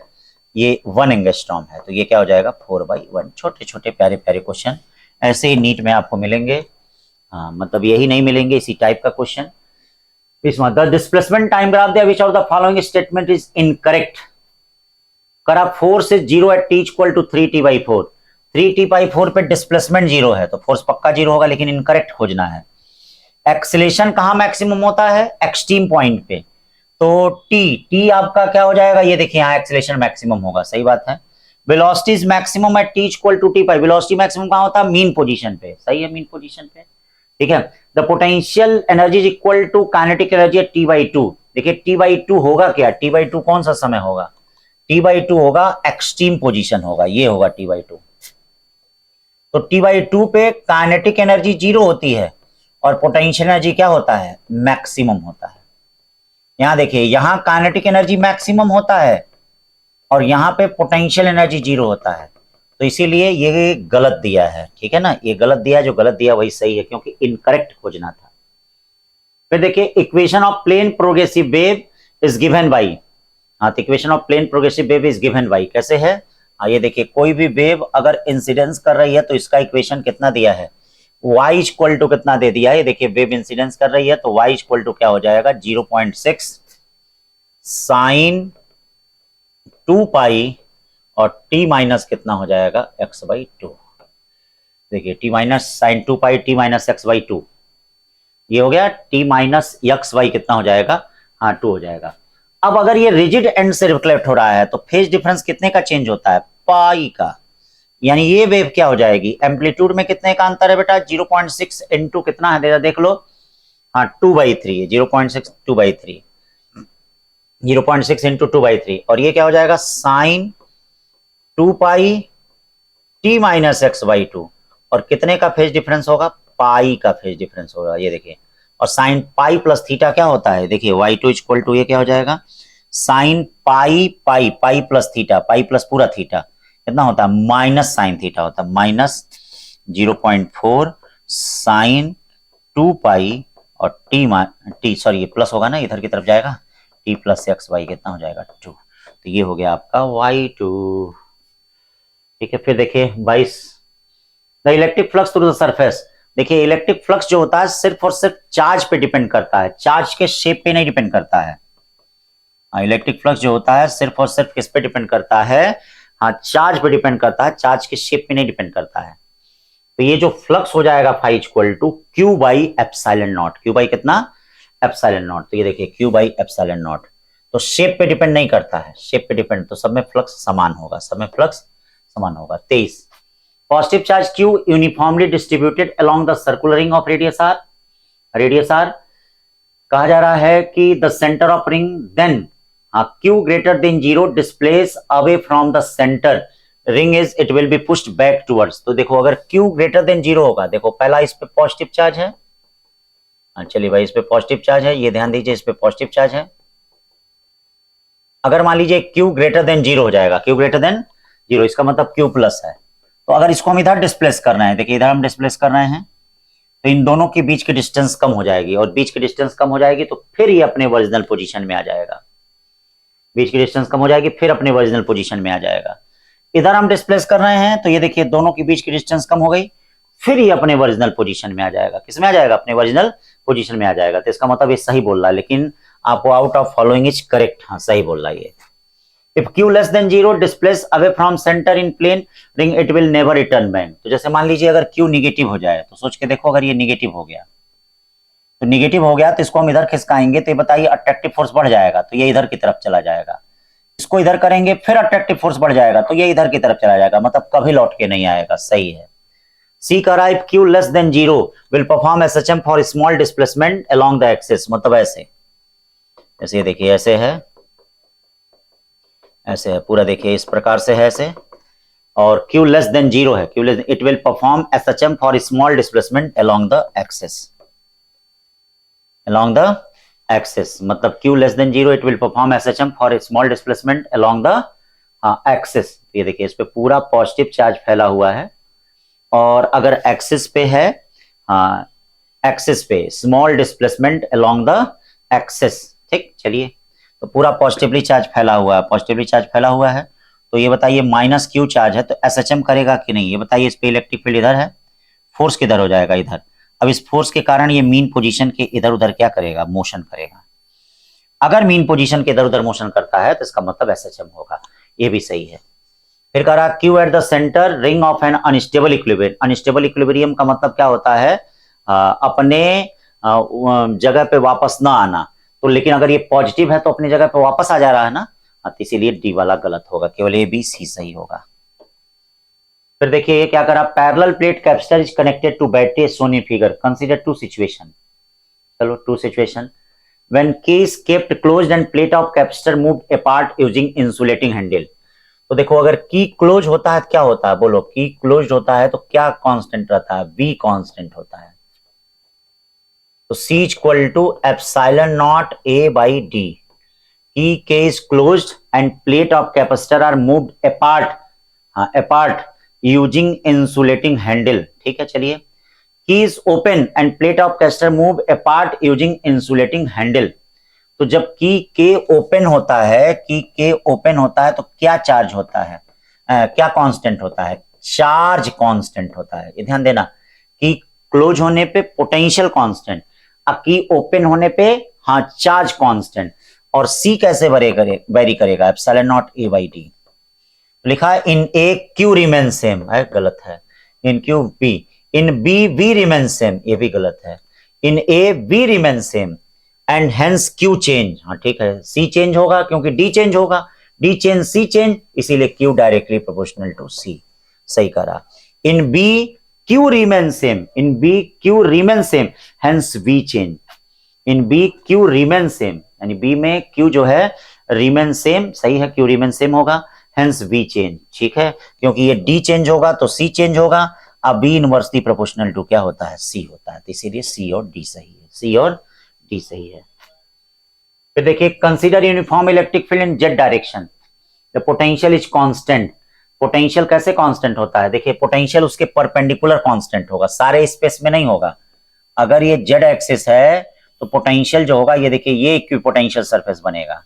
S1: ये 1 एंगस्ट्रॉम है, तो ये क्या हो जाएगा 4/1। छोटे छोटे प्यारे प्यारे क्वेश्चन ऐसे ही नीट में आपको मिलेंगे। हाँ, मतलब यही नहीं मिलेंगे, इसी टाइप का क्वेश्चन। इसमें the displacement time graph they which of the following statement is incorrect. करा 4 से 0 eight T equal to 3t/4, 3t/4 पे डिस्प्लेसमेंट 0 है, तो फोर्स पक्का 0 होगा, लेकिन इनकरेक्ट खोजना है। एक्सीलरेशन कहां मैक्सिमम होता है, एक्सट्रीम पॉइंट पे, तो टी आपका क्या हो जाएगा, ये देखिए यहाँ एक्सीलरेशन मैक्सिमम होगा, सही बात है। Velocity is maximum at T equal to t/, velocity maximum कहां होता है, मीन पोजीशन पे, सही है, मीन पोजीशन पे, ठीक है। The potential energy is equal to kinetic energy at t/2। देखिए t/2 होगा क्या, t/2 कौन सा समय होगा, t/2 होगा एक्सट्रीम पोजीशन होगा, ये होगा t/2। तो t/2 पे काइनेटिक एनर्जी 0 होती है और पोटेंशियल एनर्जी क्या होता है, मैक्सिमम होता है। यहां देखिए, यहां काइनेटिक एनर्जी मैक्सिमम होता है और यहां पे पोटेंशियल एनर्जी 0 होता है, तो इसीलिए ये गलत दिया है, ठीक है ना, ये गलत दिया, जो गलत दिया वही सही है, क्योंकि इनकरेक्ट खोजना था। फिर देखिए, equation of plane progressive wave is given by, हाँ, तो equation of plane progressive wave is given by कैसे है, हाँ, ये देखिए, कोई भी वेव अगर इंसिडेंस कर रही है तो इसका इक्वेशन कितना दिया है, y इक्वल टू कितना दे दिया है, देखिए वेव इंसिडेंस कर रही है तो y इक्वल टू क्या हो जाएगा 0.6 साइन 2 और t माइनस कितना हो जाएगा x/2। देखिए t minus sine 2 t minus x/2, ये हो गया, t माइनस xy कितना हो जाएगा, हाँ 2 हो जाएगा। अब अगर ये रिजिड एंड से रिफ्लेक्ट हो रहा है तो फेज डिफरेंस कितने का चेंज होता है, पाई का, यानी ये वेव क्या हो जाएगी, एम्पलीट्यूड में कितने का अंतर है बेटा, 0.6 इंटू कितना है देख लो, हाँ 2/3, 0.6 2/3, 0.6 इंटू 2/3, और ये क्या हो जाएगा साइन 2 t माइनस x/2, और कितने का फेज डिफरेंस होगा, पाई का फेज डिफरेंस होगा, ये देखिए, और साइन पाई प्लस थीटा क्या होता है, देखिए y2 इक्वल टू ये क्या हो जाएगा, sine pi pi plus theta, pi plus पूरा थीटा कितना होता है, माइनस साइन थीटा होता है, माइनस 0.4 साइन 2 और टी सॉरी ये प्लस होगा ना, इधर की तरफ जाएगा, t प्लस xy कितना हो जाएगा 2, तो ये हो गया आपका y2, ठीक है। फिर देखिए 22, the electric flux through the surface, देखिए इलेक्ट्रिक फ्लक्स जो होता है सिर्फ और सिर्फ चार्ज पे डिपेंड करता है, चार्ज के शेप पे नहीं डिपेंड करता है। इलेक्ट्रिक फ्लक्स जो होता है सिर्फ और सिर्फ किस पे डिपेंड करता है, हाँ चार्ज पे डिपेंड करता है, चार्ज के शेप पे नहीं डिपेंड करता है। तो ये जो फ्लक्स हो जाएगा phi equal to Q/ε0, Q कितना ε0, तो ये देखिए Q/ε0, तो शेप पे डिपेंड नहीं करता है, शेप पे डिपेंड, तो सब में फ्लक्स समान होगा, सब में फ्लक्स समान होगा। 23, positive charge Q uniformly distributed along the circular ring of radius R, radius R कहा जा रहा है कि the centre of ring then Q greater than 0 displace away from the center ring is it will be pushed back towards, तो देखो अगर Q greater than 0 होगा, देखो पहला इस पे पॉजिटिव चार्ज है, चलिए भाई इस पे पॉजिटिव चार्ज है, ये ध्यान दीजिए इस पे पॉजिटिव चार्ज है, अगर मान लीजिए Q greater than 0 हो जाएगा, Q greater than 0 इसका मतलब Q प्लस है, तो अगर इसको हम इधर डिस्प्लेस करना है, देखिए इधर हम डिस्प्लेस कर रहे हैं, तो इन दोनों के बीच की डिस्टेंस कम हो जाएगी, और बीच की डिस्टेंस कम हो जाएगी तो फिर ये अपने ओरिजिनल पोजीशन में आ जाएगा, बीच की डिस्टेंस कम हो जाएगी फिर अपने ओरिजिनल पोजीशन में आ जाएगा। इधर हम डिस्प्लेस कर रहे हैं तो ये देखिए दोनों के बीच की डिस्टेंस कम हो गई, फिर ये अपने ओरिजिनल पोजीशन में आ जाएगा, किसमें आ जाएगा, अपने ओरिजिनल पोजीशन में आ जाएगा। तो इसका मतलब ये सही बोल रहा है, लेकिन आपको out of following is correct, हाँ सही बोल रहा है ये। If Q less than 0 displace away from centre in plane ring it will never return back, तो जैसे मान लीजिए अगर Q निगेटिव हो जाए, तो सोच के देखो अगर ये निगेटिव हो गया, तो निगेटिव हो गया तो इसको हम इधर खिसकाएंगे, तो ये बताइए अट्रैक्टिव फोर्स बढ़ जाएगा, तो ये इधर की तरफ चला जाएगा, इसको इधर करेंगे फिर अट्रैक्टिव फोर्स बढ़ जाएगा, तो ये इधर की तरफ चला जाएगा, मतलब कभी लौट के नहीं आएगा, सही है। सी कह रहा है Q less than 0 will perform SHM for small displacement along the axis, मतलब ऐसे, ऐसे देखिए ऐसे है, ऐसे है पूरा, देखिए इस प्रकार से है ऐसे, और Q लेस देन 0 है, Q less it will perform SHM for small displacement along the axis, along the axis, मतलब Q less than 0 it will perform SHM for a small displacement along the axis। ये देखिए इस पे पूरा positive charge फैला हुआ है, और अगर एक्सिस पे है, एक्सिस पे small displacement along the axis, ठीक, चलिए तो पूरा पॉजिटिवली चार्ज फैला हुआ है, पॉजिटिवली चार्ज फैला हुआ है, तो ये बताइए माइनस क्यू चार्ज है तो एसएचएम करेगा कि नहीं, ये बताइए। इस पे इलेक्ट्रिक फील्ड इधर है, फोर्स किधर हो जाएगा, इधर। अब इस फोर्स के कारण ये मीन पोजीशन के इधर उधर क्या करेगा, मोशन करेगा। अगर मीन पोजीशन के इधर उधर मोशन करता है तो इसका मतलब एसएचएम होगा, ये भी सही है। फिर कह रहा Q at the centre ring of N unstable equilibrium. Unstable equilibrium का मतलब क्या होता है, अपने जगह पे वापस ना आना। तो लेकिन अगर ये पॉजिटिव है तो अपनी जगह पे वापस आ जा रहा है ना, तो इसीलिए डी वाला गलत होगा, केवल ए बी सी सही होगा। फिर देखिए ये क्या करा, parallel plate capacitor is connected to battery shown in figure, consider two situation. चलो two situation, when key is kept closed and plate of capacitor moved apart using insulating handle. तो देखो अगर की क्लोज होता है तो क्या होता है, बोलो, की क्लोज होता है तो क्या कांस्टेंट रहता है, वी कांस्टेंट होता है। तो C equal to epsilon naught A by D. Key के is closed and plate of capacitor are moved apart, apart using insulating handle, ठीक है। चलिए key is open and plate of capacitor move apart using insulating handle. तो जब की के open होता है, की के ओपन होता है तो क्या चार्ज होता है, क्या कांस्टेंट होता है, चार्ज कांस्टेंट होता है। ये ध्यान देना, की क्लोज होने पे पोटेंशियल कांस्टेंट, की ओपन होने पे हाँ चार्ज कांस्टेंट। और सी कैसे वेरी करेगा, epsilon naught A by D. लिखा है in A Q remain same, है गलत है। In Q B, in B V remain same, ये भी गलत है। In A B remain same and hence Q change, हाँ ठीक है। सी चेंज होगा क्योंकि डी चेंज होगा, डी चेंज सी चेंज, इसीलिए Q directly proportional to C, सही करा। In B Q remain same, in B Q remain same hence V change. In B Q remain same, यानी B में Q जो है remain same, सही है, Q remain same होगा, हेंस वी चेंज, ठीक है। क्योंकि ये डी चेंज होगा तो सी चेंज होगा। अब बी इनवर्सली प्रोपोर्शनल टू क्या होता है, सी होता है, तो इसीलिए सी और डी सही है, सी और डी सही है। फिर देखिए consider uniform electric field in Z direction, the potential is constant. Potential कैसे कांस्टेंट होता है, देखिए पोटेंशियल उसके परपेंडिकुलर कांस्टेंट होगा, सारे स्पेस में नहीं होगा। अगर ये जेड एक्सिस है तो पोटेंशियल जो होगा, ये देखिए ये इक्विपोटेंशियल सरफेस बनेगा।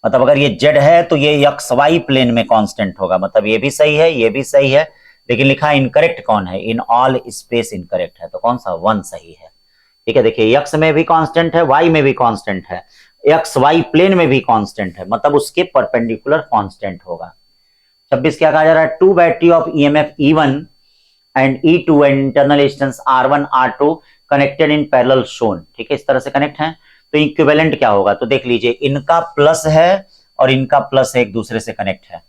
S1: मतलब अगर ये जेड है तो ये एक्स वाई प्लेन में कांस्टेंट होगा, मतलब ये भी सही है, ये भी सही है। लेकिन लिखा इनकरेक्ट कौन है, इन ऑल स्पेस इनकरेक्ट है, तो कौन सा, वन सही है, ठीक है। देखिए एक्स में भी कांस्टेंट है, वाई में भी कांस्टेंट है, एक्स वाई प्लेन में भी कांस्टेंट है, मतलब उसके परपेंडिकुलर कांस्टेंट होगा। 26 क्या कहा जा रहा है, two battery of EMF E1 and E2 and internal resistance R1 R2 connected in parallel shown, ठीक है, इस तरह से कनेक्ट है। तो इक्विवेलेंट क्या होगा, तो देख लीजिए इनका प्लस है और इनका प्लस है, एक दूसरे से कनेक्ट है,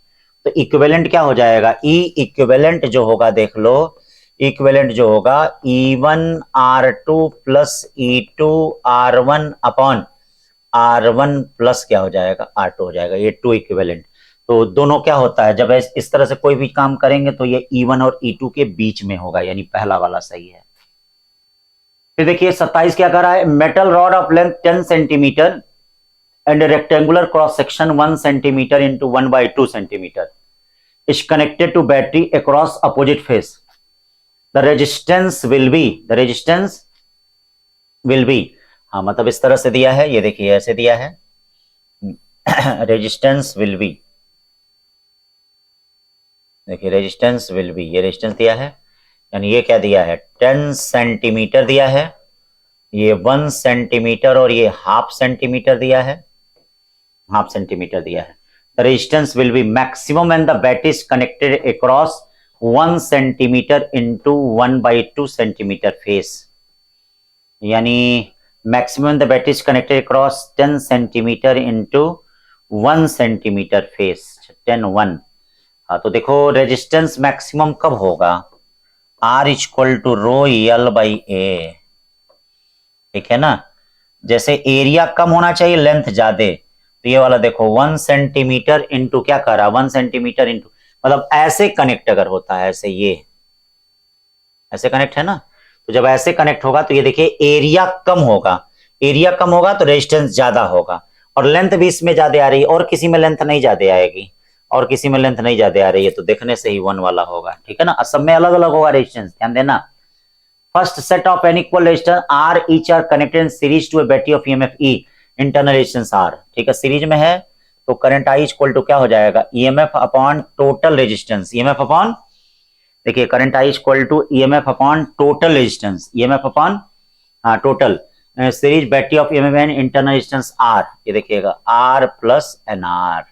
S1: तो इक्विवेलेंट क्या हो जाएगा, ई इक्विवेलेंट जो होगा, देख लो इक्विवेलेंट जो होगा E1 R2 plus E2 R1 upon R1 plus क्या हो जाएगा, R2 हो जाएगा, ये टू इक्विवेलेंट। तो दोनों क्या होता है, जब इस तरह से कोई भी काम करेंगे तो ये E1 और E2 के बीच में होगा, यानी पहला वाला सही है। फिर देखिए 27 क्या कर रहा है, metal rod of length 10 centimetre and rectangular cross section 1 centimetre into 1/2 centimetre is connected to battery across opposite face. The resistance will be, the resistance will be, हाँ मतलब इस तरह से दिया है, ये देखिए ऐसे दिया है, रेजिस्टेंस विल बी, देखिए रेजिस्टेंस विल बी, ये रेजिस्टेंस दिया है, यानी ये क्या दिया है, 10 सेंटीमीटर दिया है, ये 1 सेंटीमीटर और ये हाफ सेंटीमीटर दिया है, हाफ सेंटीमीटर दिया है। The resistance will be maximum and the battery is connected across 1 centimetre into 1/2 centimetre face, यानी maximum the battery is connected across 10 centimetre into 1 centimetre face, 10 1। हाँ तो देखो रेजिस्टेंस मैक्सिमम कब होगा, R equal to rho L by A, ठीक है ना। जैसे एरिया कम होना चाहिए, लेंथ ज्यादा, तो ये वाला देखो 1 सेंटीमीटर इंटू क्या कर रहा, 1 सेंटीमीटर इंटू, मतलब ऐसे कनेक्ट अगर होता है, ऐसे ये ऐसे कनेक्ट है ना, तो जब ऐसे कनेक्ट होगा तो ये देखिए एरिया कम होगा, एरिया कम होगा तो रेजिस्टेंस ज्यादा होगा, और लेंथ भी इसमें ज्यादा आ रही है, और किसी में लेंथ नहीं ज्यादा आएगी, और किसी में लेंथ नहीं ज्यादा आ रही है, तो देखने से ही 1 वाला होगा, ठीक है ना। सब में अलग अलग होगा रेजिस्टेंस, ध्यान देना। First set of N equal resistance R each R connected in series to a battery of EMF E internal resistance R, ठीक है, सीरीज में है, तो करंट आई इक्वल टू क्या हो जाएगा, EMF upon total resistance, EMF upon, देखिए current I equal to EMF upon total resistance, EMF upon, हाँ total series battery of EMF and internal resistance R, ये देखिएगा R plus N R.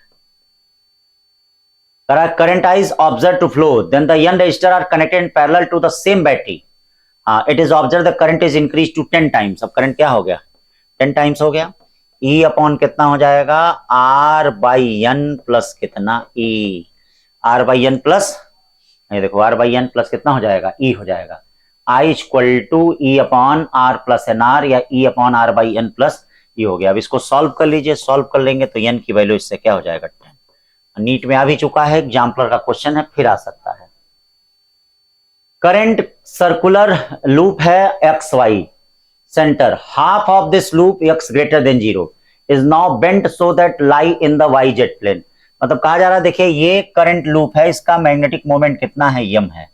S1: Current I is observe to flow, then the N resistor R connected in parallel to the same battery, it is observe the current is increase to 10 times, अब current क्या हो गया, 10 times हो गया, ई upon कितना हो जाएगा, are by N plus कितना, ई, आर बाई एन प्लस, ये देखो आर बाई एन प्लस कितना हो जाएगा, ई हो जाएगा, I equal to E upon R plus N R, या E upon R by N plus E हो गया। अब इसको सॉल्व कर लीजिए, सॉल्व कर लेंगे तो एन की वैल्यू इससे क्या हो जाएगा, 10। नीट में आ भी चुका है, एग्जाम्पलर का क्वेश्चन है, फिर आ सकता है। करंट सर्कुलर लूप है X Y, center, half of this loop x greater than 0 is now bent so that lie in the yz plane, मतलब कहा जा रहा है, देखिए ये करंट लूप है, इसका मैग्नेटिक मोमेंट कितना है, यम है।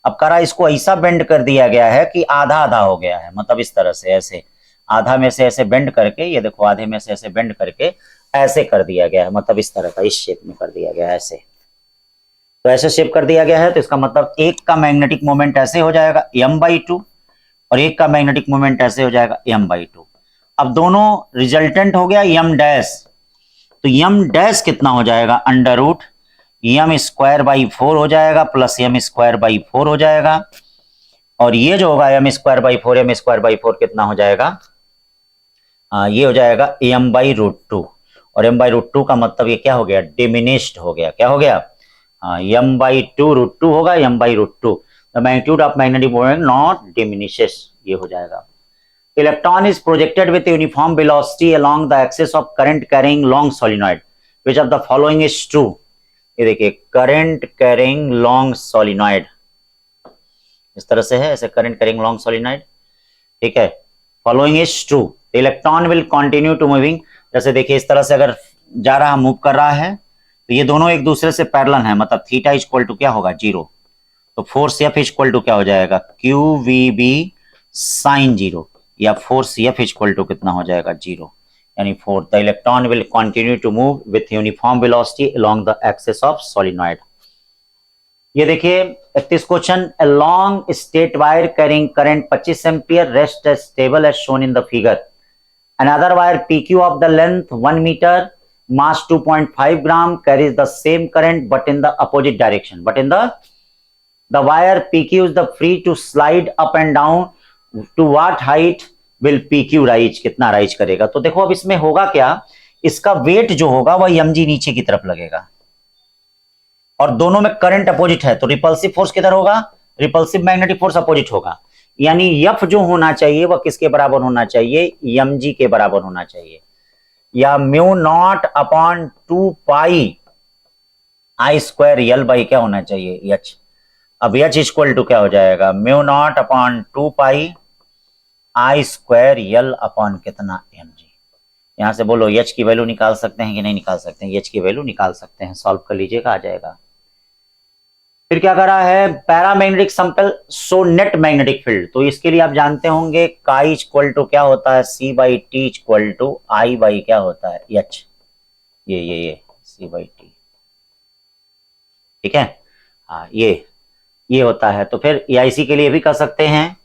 S1: अब कह रहा है इसको ऐसा बेंड कर दिया गया है कि आधा आधा हो गया है, मतलब इस तरह से, ऐसे आधा में से ऐसे बेंड करके, ये देखो आधे में से ऐसे बेंड करके ऐसे कर दिया गया है, मतलब इस तरह का, इस शेप में कर दिया गया है, ऐसे, तो ऐसे शेप कर दिया गया है, तो इसका मतलब एक का मैग्नेटिक मोमेंट ऐसे हो जाएगा m/2 और एक का मैग्नेटिक मोमेंट ऐसे हो जाएगा m/2। अब दोनों रिजल्टेंट हो गया m डैश, तो m डैश कितना हो जाएगा, under root m square by 4 हो जाएगा प्लस m स्क्वायर बाई 4 हो जाएगा, और ये जो होगा m स्क्वायर बाई 4 कितना हो जाएगा, ये हो जाएगा m/√2, और m/√2 का मतलब ये क्या हो गया, डिमिनिश्ड हो गया, क्या हो गया, m/2√2 होगा, m/√2, the magnitude of magnetic moment not diminishes, ये हो जाएगा। Electron is projected with uniform velocity along the axis of current carrying long solenoid, which of the following is true, ये देखिए current carrying long solenoid, इस तरह से है, ऐसे current carrying long solenoid, ठीक है, following is true, electron will continue to moving, जैसे देखिए इस तरह से अगर जा रहा, मूव कर रहा है, तो ये दोनों एक दूसरे से पैरेलल है, मतलब थीटा इक्वल टू क्या होगा, 0, तो फोर्स एफ इक्वल टू क्या हो जाएगा, क्यू वी बी साइन 0, या फोर्स एफ इक्वल टू कितना हो जाएगा, 0, यानी for the electron will continue to move with uniform velocity along the axis of solenoid. ये देखिए 31 question, a long straight wire carrying current 25 ampere rest as stable as shown in the figure, another wire PQ of the length 1 meter mass 2.5 gram carries the same current but in the opposite direction, but in the wire PQ is the free to slide up and down, to what height will PQ rise, कितना rise करेगा। तो देखो अब इसमें होगा क्या, इसका wait जो होगा वह mg नीचे की तरफ लगेगा, और दोनों में करंट अपोजिट है, तो रिपल्सिव फोर्स किधर होगा, रिपल्सिव मैग्नेटिक फोर्स अपोजिट होगा, यानी F जो होना चाहिए वह किसके बराबर होना चाहिए, mg के बराबर होना चाहिए, या mu naught upon 2 pi I square L by क्या होना चाहिए, h। अब h इक्वल टू क्या हो जाएगा, म्यू नॉट अपॉन 2 पाई आई स्क्वायर एल अपॉन कितना, mg। यहां से बोलो h की वैल्यू निकाल सकते हैं कि नहीं निकाल सकते हैं, h की वैल्यू निकाल सकते हैं, सॉल्व कर लीजिएगा, आ जाएगा। फिर क्या कर रहा है, paramagnetic sample so net magnetic field, तो इसके लिए आप जानते होंगे काई इक्वल टू क्या होता है, c/t equal to i by क्या होता है, h, ये c/t, ठीक है, हाँ ये होता है। तो फिर इसी के लिए भी कर सकते हैं,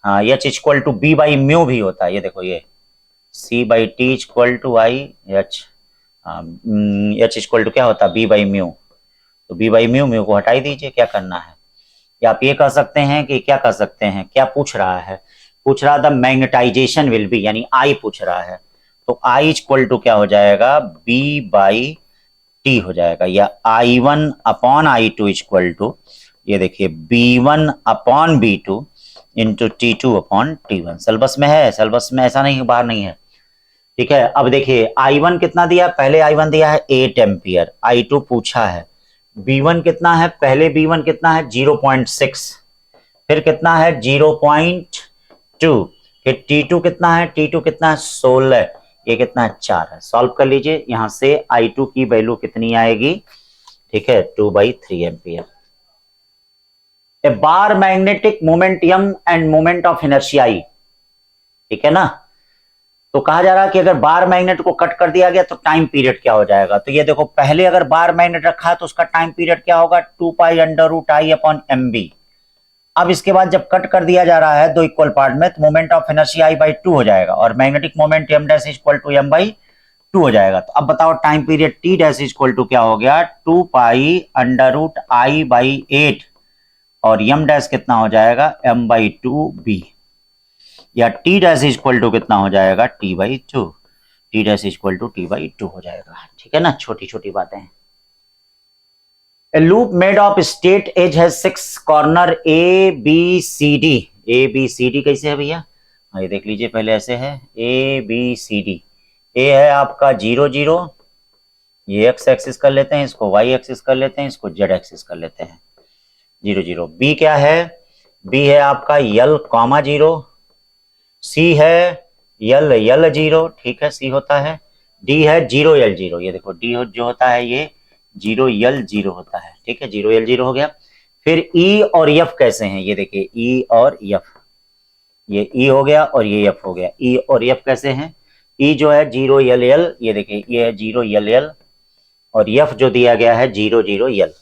S1: हाँ h equal to b by mu भी होता है, ये देखो ये c/t equal to i h, h equal to क्या होता है, b बाई म्यू, तो b बाई म्यू, म्यू को हटाई दीजिए, क्या करना है, या आप ये कह सकते हैं कि क्या कर सकते हैं, क्या पूछ रहा है, पूछ रहा द मैग्नेटाइजेशन विल बी, यानी I पूछ रहा है, तो I इक्वल टू क्या हो जाएगा, b बाई टी हो जाएगा, या I1 upon I2 equal to, ये देखिए B1 upon B2 into T2 upon T1, syllabus में है, सिलेबस में ऐसा नहीं बाहर नहीं है, ठीक है। अब देखिए I1 कितना दिया, पहले I1 दिया है 8 एम्पियर, I2 पूछा है, B1 कितना है, पहले B1 कितना है 0.6, फिर कितना है 0.2, फिर T2 कितना है, T2 कितना है 16, ये कितना है 4 है, सॉल्व कर लीजिए, यहां से I2 की वैल्यू कितनी आएगी, ठीक है 2/3 ampere. A bar magnetic moment m end moment of inertia I, ठीक है ना, तो कहा जा रहा है कि अगर बार मैग्नेट को कट कर दिया गया तो टाइम पीरियड क्या हो जाएगा। तो ये देखो, पहले अगर बार मैग्नेट रखा है तो उसका टाइम पीरियड क्या होगा, 2 pi under root I upon M B. अब इसके बाद जब कट कर दिया जा रहा है दो इक्वल पार्ट में, तो moment of inertia I by 2 हो जाएगा और magnetic moment M dash equal to M by 2 हो जाएगा। तो अब बताओ time period T dash equal to क्या हो गया, 2 pi under root I by 8 और एम डैश कितना हो जाएगा, एम बाई 2 बी, या टी डैश इक्वल टू कितना हो जाएगा, T by 2, T dash equal to T by 2 हो जाएगा। ठीक है ना, छोटी छोटी बातें। A loop made of straight edge has 6 corner A B C D। A B C D कैसे है भैया, ये देख लीजिए, पहले ऐसे है A B C D। A है आपका 0 0, ये x एक्सिस कर लेते हैं, इसको y एक्सिस कर लेते हैं, इसको z एक्सिस कर लेते हैं, 0 0। B क्या है, B है आपका L कॉमा 0, C है L L 0, ठीक है, C होता है। D है 0 L 0, ये देखो D जो होता है ये 0 L 0 होता है, ठीक है, 0 L 0 हो गया। फिर E और F कैसे हैं, ये देखिए E और F, ये E हो गया और ये F हो गया। E और F कैसे हैं, E जो है 0 L L, ये देखिए ये है 0 L L, और F जो दिया गया है 0 0 L,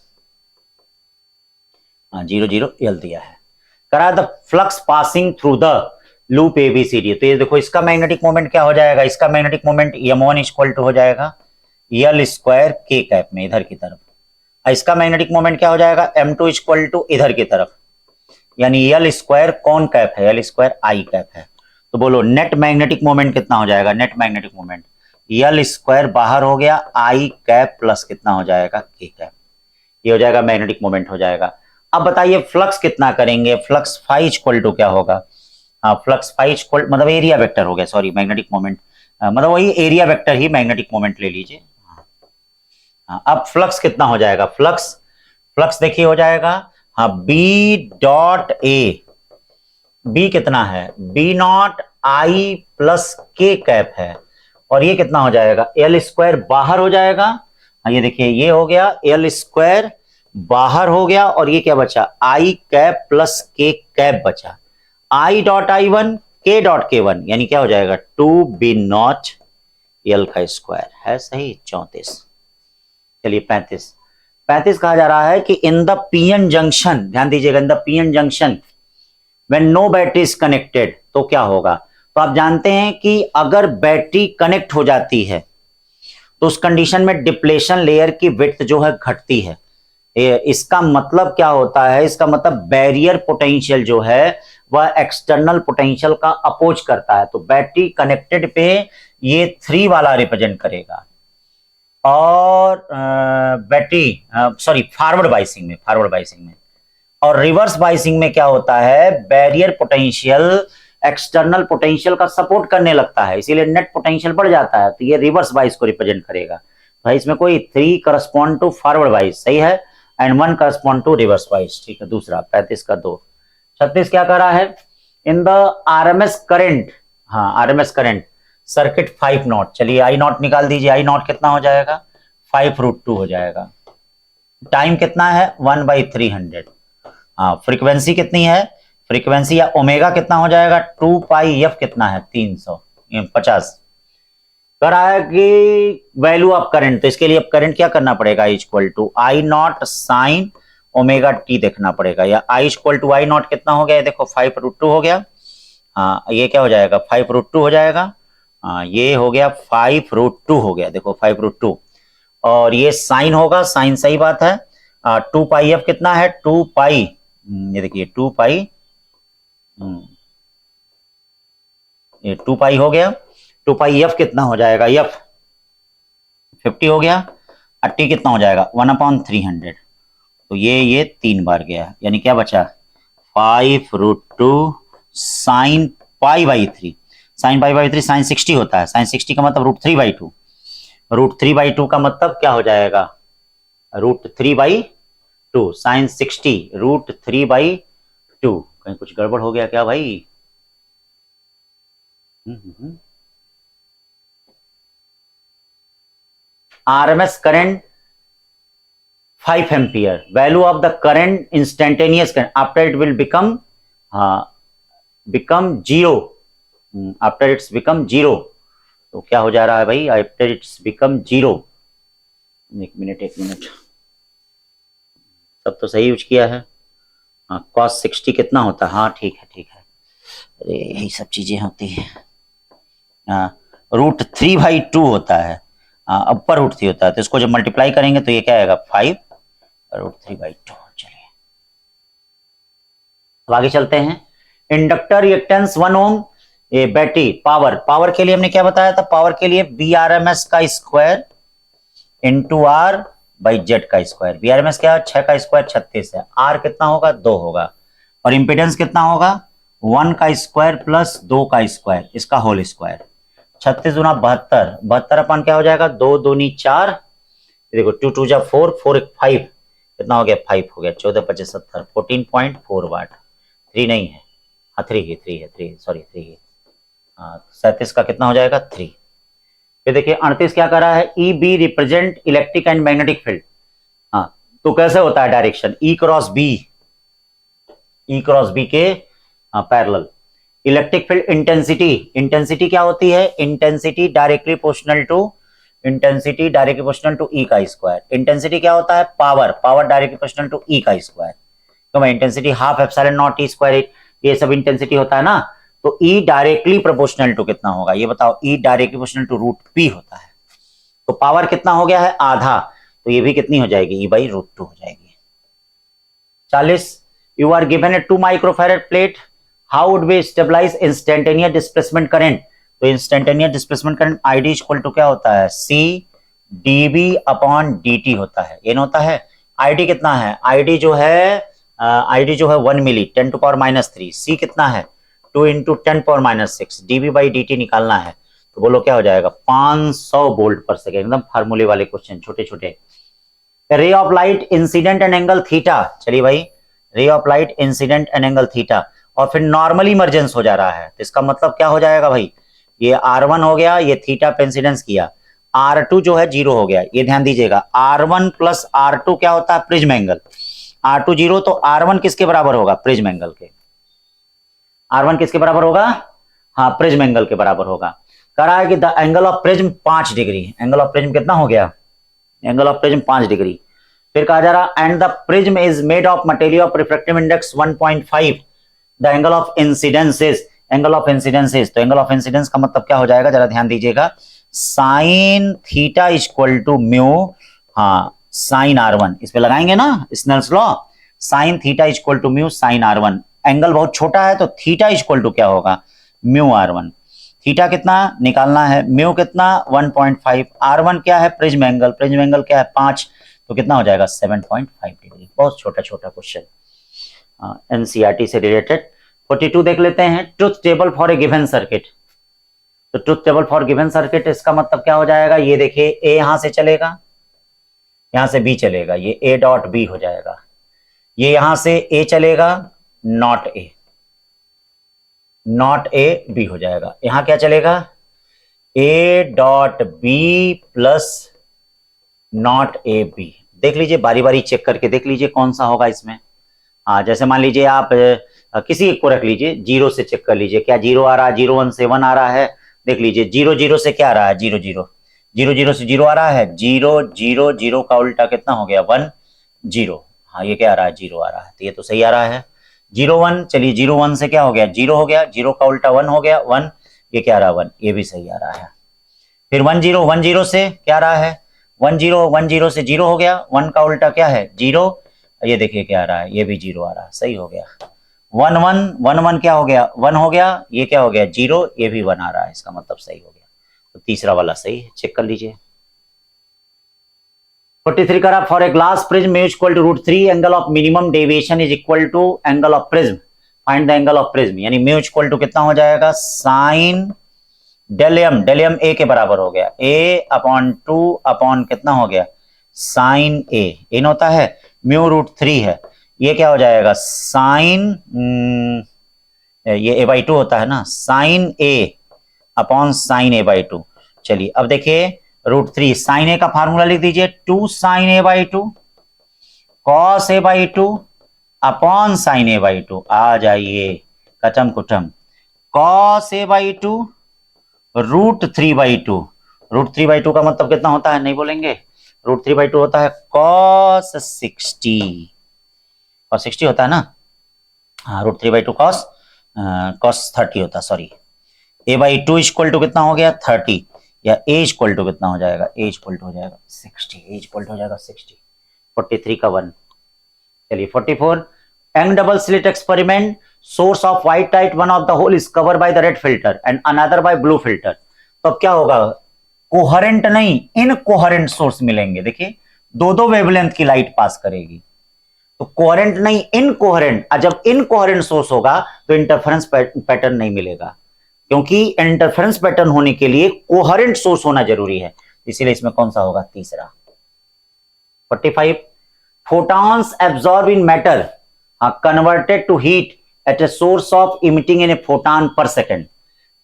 S1: 0 0 L दिया है। करा the flux passing through the loop ABCD। तो ये देखो, इसका मैग्नेटिक मोमेंट क्या हो जाएगा, इसका magnetic moment M1 equal to हो जाएगा L स्क्वायर के कैप में इधर की तरफ, इसका मैग्नेटिक मोमेंट क्या हो जाएगा, M2 इक्वल टू इधर की तरफ, यानी L स्क्वायर कौन कैप है, L स्क्वायर आई कैप है। तो बोलो नेट मैग्नेटिक मोमेंट कितना हो जाएगा, net magnetic moment L square बाहर हो गया, आई कैप प्लस कितना हो जाएगा, के कैप, ये हो जाएगा मैग्नेटिक मोमेंट हो जाएगा। अब बताइए फ्लक्स कितना करेंगे, फ्लक्स फाई इक्वल टू क्या होगा, फ्लक्स फाई इक्वल मतलब एरिया वेक्टर हो गया, सॉरी मैग्नेटिक मोमेंट मतलब वही एरिया वेक्टर ही मैग्नेटिक मोमेंट ले लीजिए। अब फ्लक्स कितना हो जाएगा, फ्लक्स फ्लक्स देखिए हो जाएगा, हाँ बी डॉट ए, बी कितना है, बी नॉट आई प्लस के कैप है, और ये कितना हो जाएगा, एल स्क्वायर बाहर हो जाएगा, ये देखिए ये हो गया एल स्क्वायर बाहर हो गया, और ये क्या बचा, आई कैप प्लस के कैप बचा, आई डॉट आई वन के डॉट के वन, यानी क्या हो जाएगा 2 बी नॉट एल का स्क्वायर है, सही 34। चलिए 35 कहा जा रहा है कि इन द पीएन जंक्शन, ध्यान दीजिएगा, in the PN junction when no battery is connected, तो क्या होगा। तो आप जानते हैं कि अगर बैटरी कनेक्ट हो जाती है तो उस कंडीशन में डिप्लेशन लेयर की विड्थ जो है घटती है। इसका मतलब क्या होता है, इसका मतलब बैरियर पोटेंशियल जो है वह एक्सटर्नल पोटेंशियल का अपोज करता है। तो बैटरी कनेक्टेड पे ये 3 वाला रिप्रेजेंट करेगा, और बैटरी सॉरी फॉरवर्ड बाइसिंग में, और रिवर्स बाइसिंग में क्या होता है, बैरियर पोटेंशियल एक्सटर्नल पोटेंशियल का सपोर्ट करने लगता है, इसीलिए नेट पोटेंशियल बढ़ जाता है, तो ये रिवर्स बाइस को रिप्रेजेंट करेगा। भाई इसमें कोई 3 करस्पॉन्ड टू फॉरवर्ड बाइस, सही है, and 1 correspond to reverse bias, ठीक है। दूसरा 35 का 2। 36 क्या कर रहा है, इन द आरएमएस करंट, हाँ आरएमएस करंट सर्किट 5 नॉट, चलिए आई नॉट निकाल दीजिए, आई नॉट कितना हो जाएगा 5√2 हो जाएगा, टाइम कितना है 1/300, हाँ फ्रीक्वेंसी कितनी है, फ्रीक्वेंसी या ओमेगा कितना हो जाएगा 2 पाई एफ कितना है 350। कर आया कि वैल्यू ऑफ करंट, तो इसके लिए अब करंट क्या करना पड़ेगा, equal to I naught sine omega T देखना पड़ेगा, या I equal to I naught कितना हो गया, देखो 5√2 हो गया, हाँ ये क्या हो जाएगा 5√2 हो जाएगा, ये हो गया 5√2 हो गया, देखो 5√2, और ये साइन होगा, साइन सही बात है, 2 पाई एफ कितना है 2 पाई, ये देखिए 2 पाई, ये 2 पाई हो गया, 2 पाई एफ कितना हो जाएगा, एफ 50 हो गया, और टी कितना हो जाएगा 1/300, तो ये 3 बार गया, यानी क्या बचा 5√2 sine pi by 3, sine pi by 3 sine 60 होता है, साइन 60 का मतलब √3/2, √3/2 का मतलब क्या हो जाएगा √3/2, साइन 60 √3/2, कहीं कुछ गड़बड़ हो गया क्या भाई, RMS current 5 ampere, value of the current instantaneous current after it will become 0, after it's become 0, तो क्या हो जा रहा है भाई, आफ्टर इट्स बिकम 0। एक मिनट, सब तो सही यूज किया है। हाँ, cos 60 कितना होता है, हाँ ठीक है। अरे यही सब चीजें होती है। हाँ, √3/2 होता है। हाँ, अपर √3 होता है, तो इसको जब मल्टीप्लाई करेंगे तो ये क्या आएगा 5√3/2। चलिए अब आगे चलते हैं। इंडक्टर रिएक्टेंस 1 ओम, ये बैटरी पावर के लिए हमने क्या बताया था, पावर के लिए BRMS का स्क्वायर इंटू R/Z का स्क्वायर। BRMS क्या है, 6 का स्क्वायर 36 है, R कितना होगा 2 होगा, और इंपेडेंस कितना होगा 1 का स्क्वायर प्लस 2 का स्क्वायर, इसका होल स्क्वायर। 36 गुना 72, 72 अपन क्या हो जाएगा 2 दूनी 4, देखो 2 2 जा 4, 4 1 5, कितना हो गया 5 हो गया, 14 25 70, 14.4 वाट। 3 नहीं है, हाँ 3 सॉरी 3 है। हाँ 37 का कितना हो जाएगा 3। फिर देखिए 38 क्या कर रहा है, E B represent electric and magnetic field. हाँ तो कैसे होता है डायरेक्शन, ई क्रॉस बी के पैरेलल। इलेक्ट्रिक फील्ड इंटेंसिटी क्या होती है, intensity directly proportional to E का स्क्वायर। इंटेंसिटी क्या होता है, power directly proportional to E का स्क्वायर। तो मैं intensity half epsilon naught E square, ये सब इंटेंसिटी होता है ना। तो ई डायरेक्टली प्रोपोर्शनल टू कितना होगा, ये बताओ, E directly proportional to √p होता है। तो पावर कितना हो गया है आधा, तो ये भी कितनी हो जाएगी, E/√2 हो जाएगी। 40, you are given a 2 microfarad plate, how would be stabilise instantaneous displacement current. तो instantaneous displacement current ID equal to क्या होता है, C/dV/dt होता है, ये होता है। ID कितना है, ID जो है 1 मिली 10⁻³ C कितना है 2 × 10⁻⁶, dV/dt निकालना है। तो बोलो क्या हो जाएगा 500 वोल्ट पर सेकेंड, एकदम फार्मूले वाले क्वेश्चन छोटे छोटे। Ray of light incident and angle theta, चलिए भाई, ray of light incident and angle theta, और फिर नॉर्मल इमरजेंस हो जा रहा है, तो इसका मतलब क्या हो जाएगा भाई, ये R1 हो गया, ये थीटा पे इंसिडेंस किया, R2 जो है 0 हो गया, ये ध्यान दीजिएगा। R1 प्लस R2 क्या होता है, प्रिज्म एंगल। R2 0, तो R1 किसके बराबर होगा, प्रिज्म एंगल के। R1 किसके बराबर होगा, हाँ प्रिज्म एंगल के बराबर होगा। कह रहा है कि the angle of prism 5 degree, angle of prism कितना हो गया, एंगल ऑफ प्रिज्म 5 डिग्री। फिर कहा जा रहा and the prism is made of material of refractive index 1.5, the angle of incidence is, angle of incidence is, तो angle of incidence का मतलब क्या हो जाएगा, जरा ध्यान दीजिएगा, sine theta equal to mu, हाँ साइन R1, इस पे लगाएंगे ना Snell's law, sine theta equal to mu sine R1। Angle बहुत छोटा है तो थीटा इक्वल टू क्या होगा, म्यू R1। थीटा कितना निकालना है, म्यू कितना 1.5, R1 क्या है प्रिज्म एंगल क्या है 5, तो कितना हो जाएगा 7.5 डिग्री। बहुत छोटा छोटा क्वेश्चन एनसीईआरटी से रिलेटेड। 42 देख लेते हैं, truth table for a given circuit. तो truth table for given circuit, इसका मतलब क्या हो जाएगा, ये देखिए ए यहां से चलेगा, यहां से बी चलेगा, ये A.B हो जाएगा, ये यहां से ए चलेगा नॉट ए बी हो जाएगा, यहां क्या चलेगा A.B plus not A B. देख लीजिए बारी बारी चेक करके देख लीजिए कौन सा होगा इसमें। हाँ जैसे मान लीजिए आप किसी एक को रख लीजिए, 0 से चेक कर लीजिए क्या 0 आ रहा है, 0 1 से 1 आ रहा है, देख लीजिए 0 0 से क्या आ रहा है 0 0, 0 0 से 0 आ रहा है, 0 0 0 का उल्टा कितना हो गया 1 0, हाँ ये क्या आ रहा है 0 आ रहा है, तो ये तो सही आ रहा है। 0 1, चलिए 0 1 से क्या हो गया 0 हो गया, 0 का उल्टा 1 हो गया 1, ये क्या आ रहा है 1, ये भी सही आ रहा है। फिर 1 0, 1 0 से क्या आ रहा है 1 0, 1 0 से 0 हो गया, 1 का उल्टा क्या है 0, ये देखिए क्या आ रहा है, ये भी 0 आ रहा है, सही हो गया। 1 1, 1 1 क्या हो गया 1 हो गया, ये क्या हो गया 0, ये भी 1 आ रहा है, इसका मतलब सही हो गया, तो तीसरा वाला सही है, चेक कर लीजिए। 43 करा, for a glass prism mu equal to √3, angle of minimum deviation is equal to angle of prism, find the angle of prism, यानी म्यू इक्वल टू कितना हो जाएगा साइन डेलियम ए के बराबर हो गया, A/2 कितना हो गया साइन ए, इन होता है म्यू √3 है, ये क्या हो जाएगा साइन, ये A/2 होता है ना, साइन A/sin A/2। चलिए अब देखिए √3, साइन ए का फार्मूला लिख दीजिए 2 sin A/2 cos A/2 upon sin A/2, आ जाइए कटम कुटम, cos A/2 √3/2। √3/2 का मतलब कितना होता है, नहीं बोलेंगे? √3/2 होता है cos 60। cos 60 होता है ना? हाँ, √3/2 cos 30 होता है, सॉरी। a/2 इक्वल टू कितना हो गया, 30, या a इक्वल टू कितना हो जाएगा, a इक्वल टू हो जाएगा 60, a इक्वल टू हो जाएगा 60। 43 का 1। चलिए 44, young double slit experiment, source of white light, one of the hole is covered by the red filter and another by blue filter। तो अब क्या होगा, कोहेरेंट नहीं इनकोहेरेंट सोर्स मिलेंगे। देखिए दो दो वेवलेंथ की लाइट पास करेगी, तो कोहेरेंट नहीं इनकोहेरेंट। जब इनकोहेरेंट सोर्स होगा तो इंटरफेरेंस पैटर्न नहीं मिलेगा, क्योंकि इंटरफेरेंस पैटर्न होने के लिए कोहेरेंट सोर्स होना जरूरी है। इसीलिए इसमें कौन सा होगा, तीसरा। 45, photons absorbed in matter are converted to heat at a source of emitting in a photon per second.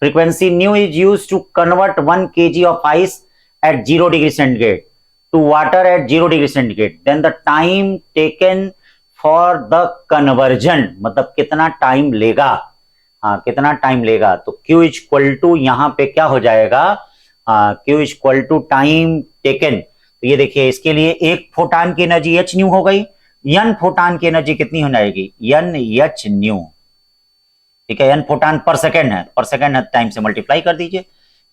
S1: Frequency nu is used to convert 1 kg of ice at 0 degree centigrade to water at 0 degree centigrade. Then the time taken for the conversion, मतलब कितना time लेगा, हाँ कितना time लेगा। तो Q equal to यहाँ पे क्या हो जाएगा, Q equal to time taken. तो ये देखिए इसके लिए एक फोटान की एनर्जी h न्यू हो गई, n फोटान की एनर्जी कितनी हो जाएगी, n h न्यू। ठीक है, n फोटान पर सेकंड है, पर सेकंड है, टाइम से मल्टीप्लाई कर दीजिए,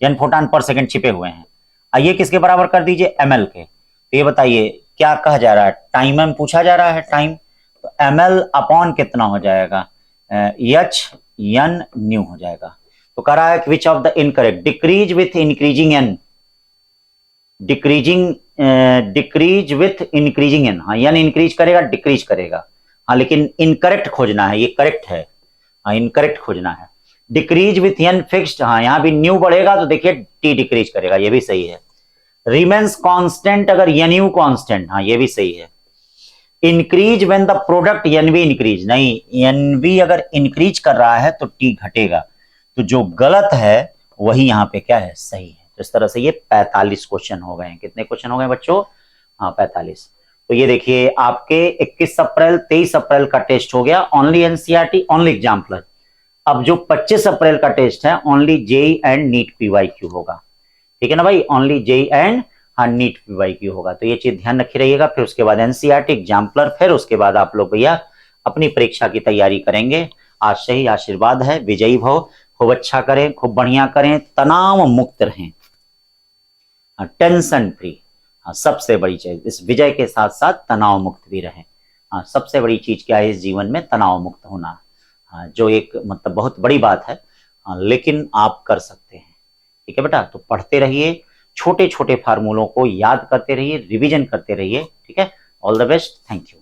S1: n फोटान पर सेकंड छिपे हुए हैं। आइए किसके बराबर कर दीजिए, ml के। तो ये बताइए क्या कहा जा रहा है, टाइम में पूछा जा रहा है टाइम, तो ml अपॉन कितना हो जाएगा, h n न्यू हो जाएगा। तो कह रहा है which of the incorrect, decrease with increasing n, decrease with increasing N. हाँ एन इंक्रीज करेगा डिक्रीज करेगा, हाँ लेकिन इनकरेक्ट खोजना है, ये करेक्ट है, हाँ इनकरेक्ट खोजना है। डिक्रीज विथ एन फिक्स्ड, हाँ यहाँ भी न्यू बढ़ेगा तो देखिए टी डिक्रीज करेगा, ये भी सही है। रिमेन्स कांस्टेंट अगर एन यू कांस्टेंट, हाँ ये भी सही है। Increase when the product N V increase, नहीं एन वी अगर इंक्रीज कर रहा है तो टी घटेगा, तो जो गलत है वही यहाँ पे क्या है, सही है। तो इस तरह से ये 45 क्वेश्चन हो गए हैं। कितने क्वेश्चन हो गए बच्चों, हाँ 45। तो ये देखिए आपके 21 अप्रैल 23 अप्रैल का टेस्ट हो गया, ओनली एनसीईआरटी ओनली एग्जाम्पलर। अब जो 25 अप्रैल का टेस्ट है only JEE and NEET PYQ होगा, ठीक है ना भाई, ओनली जेई एंड हाँ नीट पीवाईक्यू होगा। तो ये चीज ध्यान रखी रहिएगा। फिर उसके बाद एनसीईआरटी एग्जाम्पलर, फिर उसके बाद आप लोग भैया अपनी परीक्षा की तैयारी करेंगे। आज से ही आशीर्वाद है, विजयी भव, खूब अच्छा करें, खूब बढ़िया करें, तनाव मुक्त रहें, टेंशन फ्री। हाँ सबसे बड़ी चीज, इस विजय के साथ साथ तनाव मुक्त भी रहें। हाँ सबसे बड़ी चीज क्या है इस जीवन में, तनाव मुक्त होना। हाँ जो एक मतलब बहुत बड़ी बात है, हाँ लेकिन आप कर सकते हैं। ठीक है बेटा, तो पढ़ते रहिए, छोटे छोटे फार्मूलों को याद करते रहिए, रिवीजन करते रहिए। ठीक है, all the best, thank you.